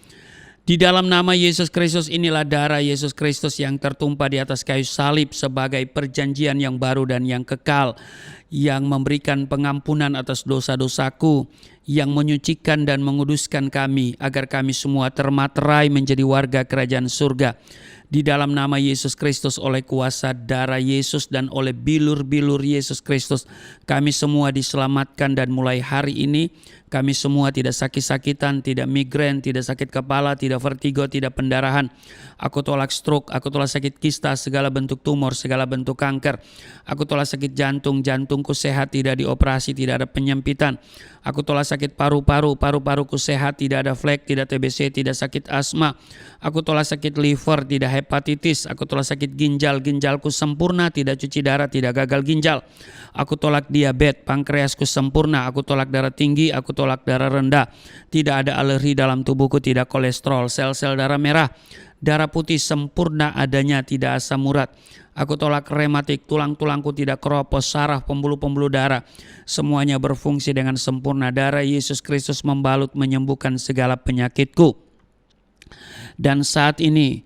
Di dalam nama Yesus Kristus, inilah darah Yesus Kristus yang tertumpah di atas kayu salib sebagai perjanjian yang baru dan yang kekal, yang memberikan pengampunan atas dosa-dosaku, yang menyucikan dan menguduskan kami agar kami semua termaterai menjadi warga kerajaan surga. Di dalam nama Yesus Kristus, oleh kuasa darah Yesus dan oleh bilur-bilur Yesus Kristus, kami semua diselamatkan, dan mulai hari ini kami semua tidak sakit-sakitan, tidak migrain, tidak sakit kepala, tidak vertigo, tidak pendarahan. Aku tolak stroke, aku tolak sakit kista, segala bentuk tumor, segala bentuk kanker. Aku tolak sakit jantung, jantungku sehat, tidak dioperasi, tidak ada penyempitan. Aku tolak sakit paru-paru, paru-paruku sehat, tidak ada flek, tidak TBC, tidak sakit asma. Aku tolak sakit liver, tidak hepatitis. Aku tolak sakit ginjal, ginjalku sempurna, tidak cuci darah, tidak gagal ginjal. Aku tolak diabetes, pankreasku sempurna. Aku tolak darah tinggi, aku tolak darah rendah. Tidak ada alergi dalam tubuhku, tidak kolesterol, sel-sel darah merah. Darah putih sempurna adanya, tidak asam urat. Aku tolak rematik, tulang-tulangku tidak keropos, saraf, pembuluh-pembuluh darah. Semuanya berfungsi dengan sempurna. Darah Yesus Kristus membalut, menyembuhkan segala penyakitku. Dan saat ini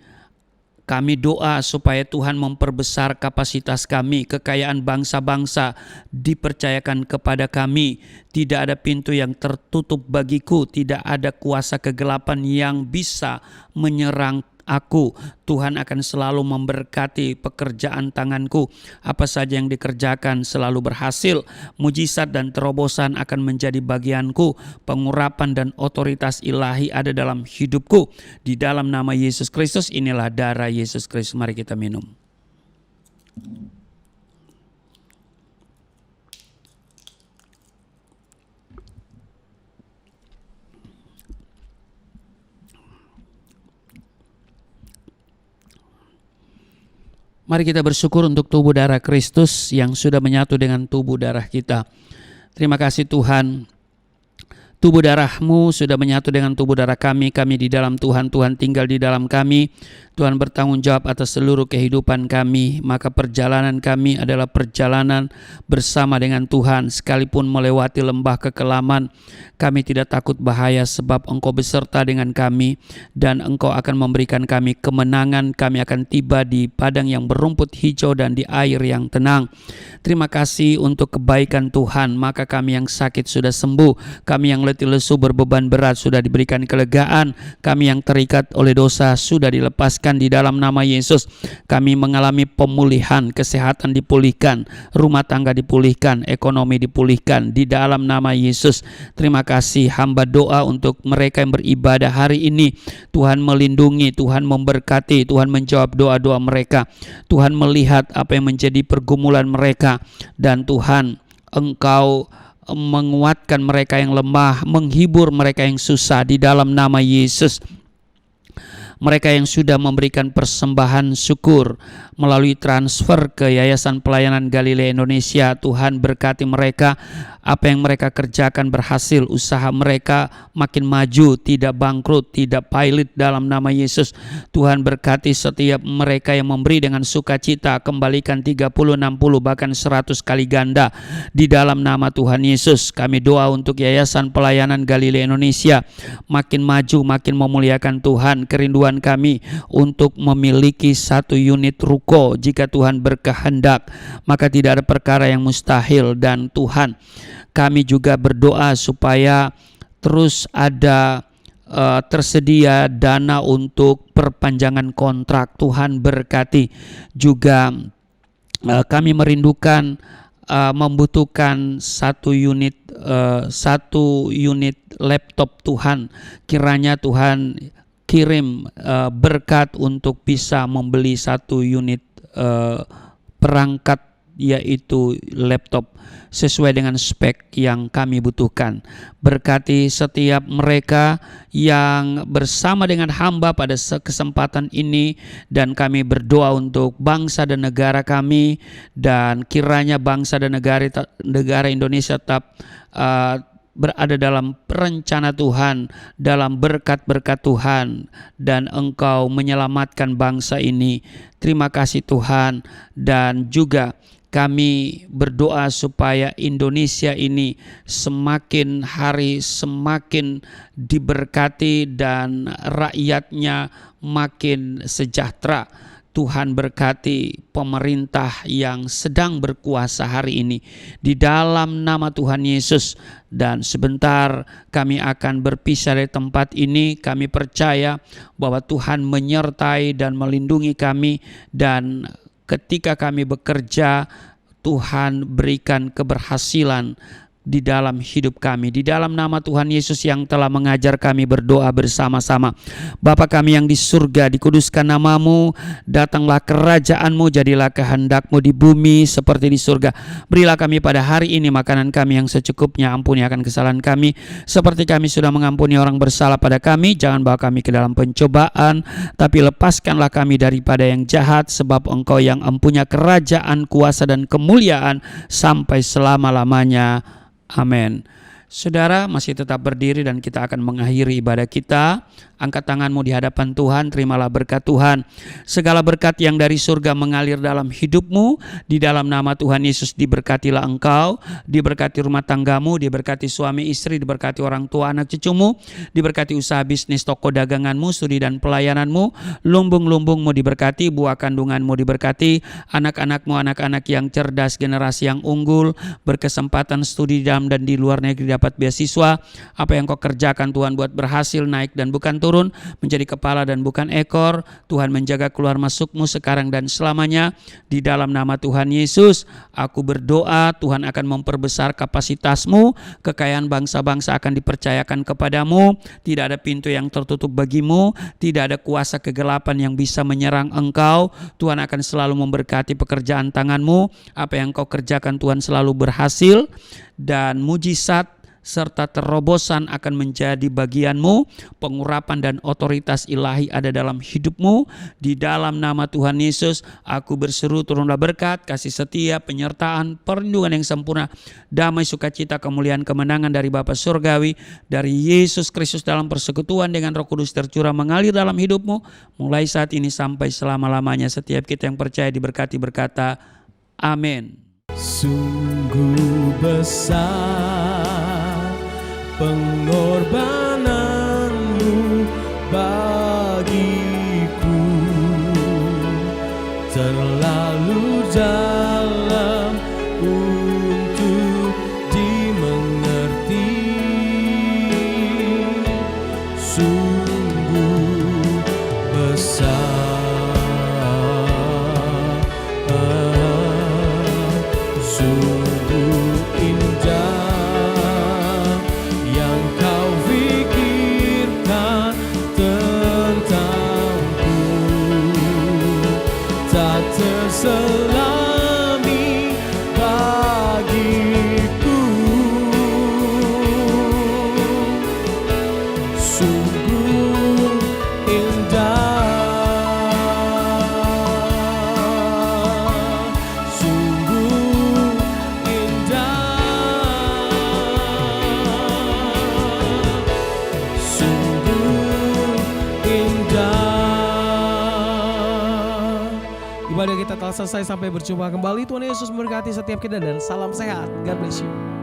kami doa supaya Tuhan memperbesar kapasitas kami. Kekayaan bangsa-bangsa dipercayakan kepada kami. Tidak ada pintu yang tertutup bagiku. Tidak ada kuasa kegelapan yang bisa menyerang aku. Tuhan akan selalu memberkati pekerjaan tanganku. Apa saja yang dikerjakan selalu berhasil. Mujizat dan terobosan akan menjadi bagianku. Pengurapan dan otoritas ilahi ada dalam hidupku. Di dalam nama Yesus Kristus, inilah darah Yesus Kristus. Mari kita minum. Mari kita bersyukur untuk tubuh darah Kristus yang sudah menyatu dengan tubuh darah kita. Terima kasih Tuhan. Tubuh darah-Mu sudah menyatu dengan tubuh darah kami. Kami di dalam Tuhan, Tuhan tinggal di dalam kami. Tuhan bertanggung jawab atas seluruh kehidupan kami. Maka perjalanan kami adalah perjalanan bersama dengan Tuhan. Sekalipun melewati lembah kekelaman, kami tidak takut bahaya sebab Engkau beserta dengan kami. Dan Engkau akan memberikan kami kemenangan. Kami akan tiba di padang yang berumput hijau dan di air yang tenang. Terima kasih untuk kebaikan Tuhan. Maka kami yang sakit sudah sembuh. Kami yang letih lesu berbeban berat sudah diberikan kelegaan. Kami yang terikat oleh dosa sudah dilepaskan di dalam nama Yesus. Kami mengalami pemulihan, kesehatan dipulihkan, rumah tangga dipulihkan, ekonomi dipulihkan di dalam nama Yesus. Terima kasih. Hamba doa untuk mereka yang beribadah hari ini. Tuhan melindungi, Tuhan memberkati, Tuhan menjawab doa-doa mereka. Tuhan melihat apa yang menjadi pergumulan mereka, dan Tuhan Engkau menguatkan mereka yang lemah, menghibur mereka yang susah di dalam nama Yesus. Mereka yang sudah memberikan persembahan syukur melalui transfer ke Yayasan Pelayanan Galilea Indonesia, Tuhan berkati mereka. Apa yang mereka kerjakan berhasil, usaha mereka makin maju, tidak bangkrut, tidak pailit dalam nama Yesus. Tuhan berkati setiap mereka yang memberi dengan sukacita, kembalikan 30, 60, bahkan 100 kali ganda di dalam nama Tuhan Yesus. Kami doa untuk Yayasan Pelayanan Galilea Indonesia makin maju, makin memuliakan Tuhan. Kerinduan kami untuk memiliki 1 unit ruko jika Tuhan berkehendak, maka tidak ada perkara yang mustahil. Dan Tuhan, kami juga berdoa supaya terus ada tersedia dana untuk perpanjangan kontrak. Tuhan berkati. Juga kami merindukan membutuhkan satu unit laptop. Tuhan, kiranya Tuhan kirim berkat untuk bisa membeli satu unit perangkat, yaitu laptop sesuai dengan spek yang kami butuhkan. Berkati setiap mereka yang bersama dengan hamba pada kesempatan ini, dan kami berdoa untuk bangsa dan negara kami, dan kiranya bangsa dan negara Indonesia tetap berada dalam rencana Tuhan, dalam berkat-berkat Tuhan, dan Engkau menyelamatkan bangsa ini. Terima kasih Tuhan. Dan juga kami berdoa supaya Indonesia ini semakin hari semakin diberkati dan rakyatnya makin sejahtera. Tuhan berkati pemerintah yang sedang berkuasa hari ini di dalam nama Tuhan Yesus. Dan sebentar kami akan berpisah dari tempat ini. Kami percaya bahwa Tuhan menyertai dan melindungi kami, dan ketika kami bekerja, Tuhan berikan keberhasilan di dalam hidup kami. Di dalam nama Tuhan Yesus yang telah mengajar kami berdoa bersama-sama. Bapa kami yang di surga, dikuduskan namamu, datanglah kerajaan-Mu, jadilah kehendak-Mu di bumi seperti di surga. Berilah kami pada hari ini makanan kami yang secukupnya, ampuni akan kesalahan kami seperti kami sudah mengampuni orang bersalah pada kami. Jangan bawa kami ke dalam pencobaan, tapi lepaskanlah kami daripada yang jahat, sebab Engkau yang empunya kerajaan, kuasa dan kemuliaan sampai selama-lamanya. Amin. Saudara masih tetap berdiri dan kita akan mengakhiri ibadah kita. Angkat tanganmu di hadapan Tuhan, terimalah berkat Tuhan. Segala berkat yang dari surga mengalir dalam hidupmu. Di dalam nama Tuhan Yesus diberkatilah engkau, diberkati rumah tanggamu, diberkati suami istri, diberkati orang tua anak cucumu, diberkati usaha bisnis toko daganganmu, studi dan pelayananmu, lumbung-lumbungmu diberkati, buah kandunganmu diberkati, anak-anakmu anak-anak yang cerdas, generasi yang unggul, berkesempatan studi di dalam dan di luar negeri, dapat beasiswa. Apa yang kau kerjakan Tuhan buat berhasil, naik dan bukan turun, menjadi kepala dan bukan ekor. Tuhan menjaga keluar masukmu sekarang dan selamanya. Di dalam nama Tuhan Yesus, aku berdoa Tuhan akan memperbesar kapasitasmu. Kekayaan bangsa-bangsa akan dipercayakan kepadamu. Tidak ada pintu yang tertutup bagimu. Tidak ada kuasa kegelapan yang bisa menyerang engkau. Tuhan akan selalu memberkati pekerjaan tanganmu. Apa yang kau kerjakan Tuhan selalu berhasil, dan mujizat serta terobosan akan menjadi bagianmu. Pengurapan dan otoritas ilahi ada dalam hidupmu. Di dalam nama Tuhan Yesus, aku berseru turunlah berkat, kasih setia, penyertaan, perlindungan yang sempurna, damai, sukacita, kemuliaan, kemenangan dari Bapa Surgawi, dari Yesus Kristus dalam persekutuan dengan Roh Kudus tercurah mengalir dalam hidupmu mulai saat ini sampai selama-lamanya. Setiap kita yang percaya diberkati berkata amin. Sungguh besar pengorbananmu bagiku, terlalu dalam untuk dimengerti. Sungguh besar, sungguh indah yang kau pikirkan tentangku, tak terselami bagiku. Sungguh indah, sungguh indah, sungguh indah. Ibadah kita telah selesai, sampai berjumpa kembali. Tuhan Yesus memberkati setiap kita dan salam sehat. God bless you.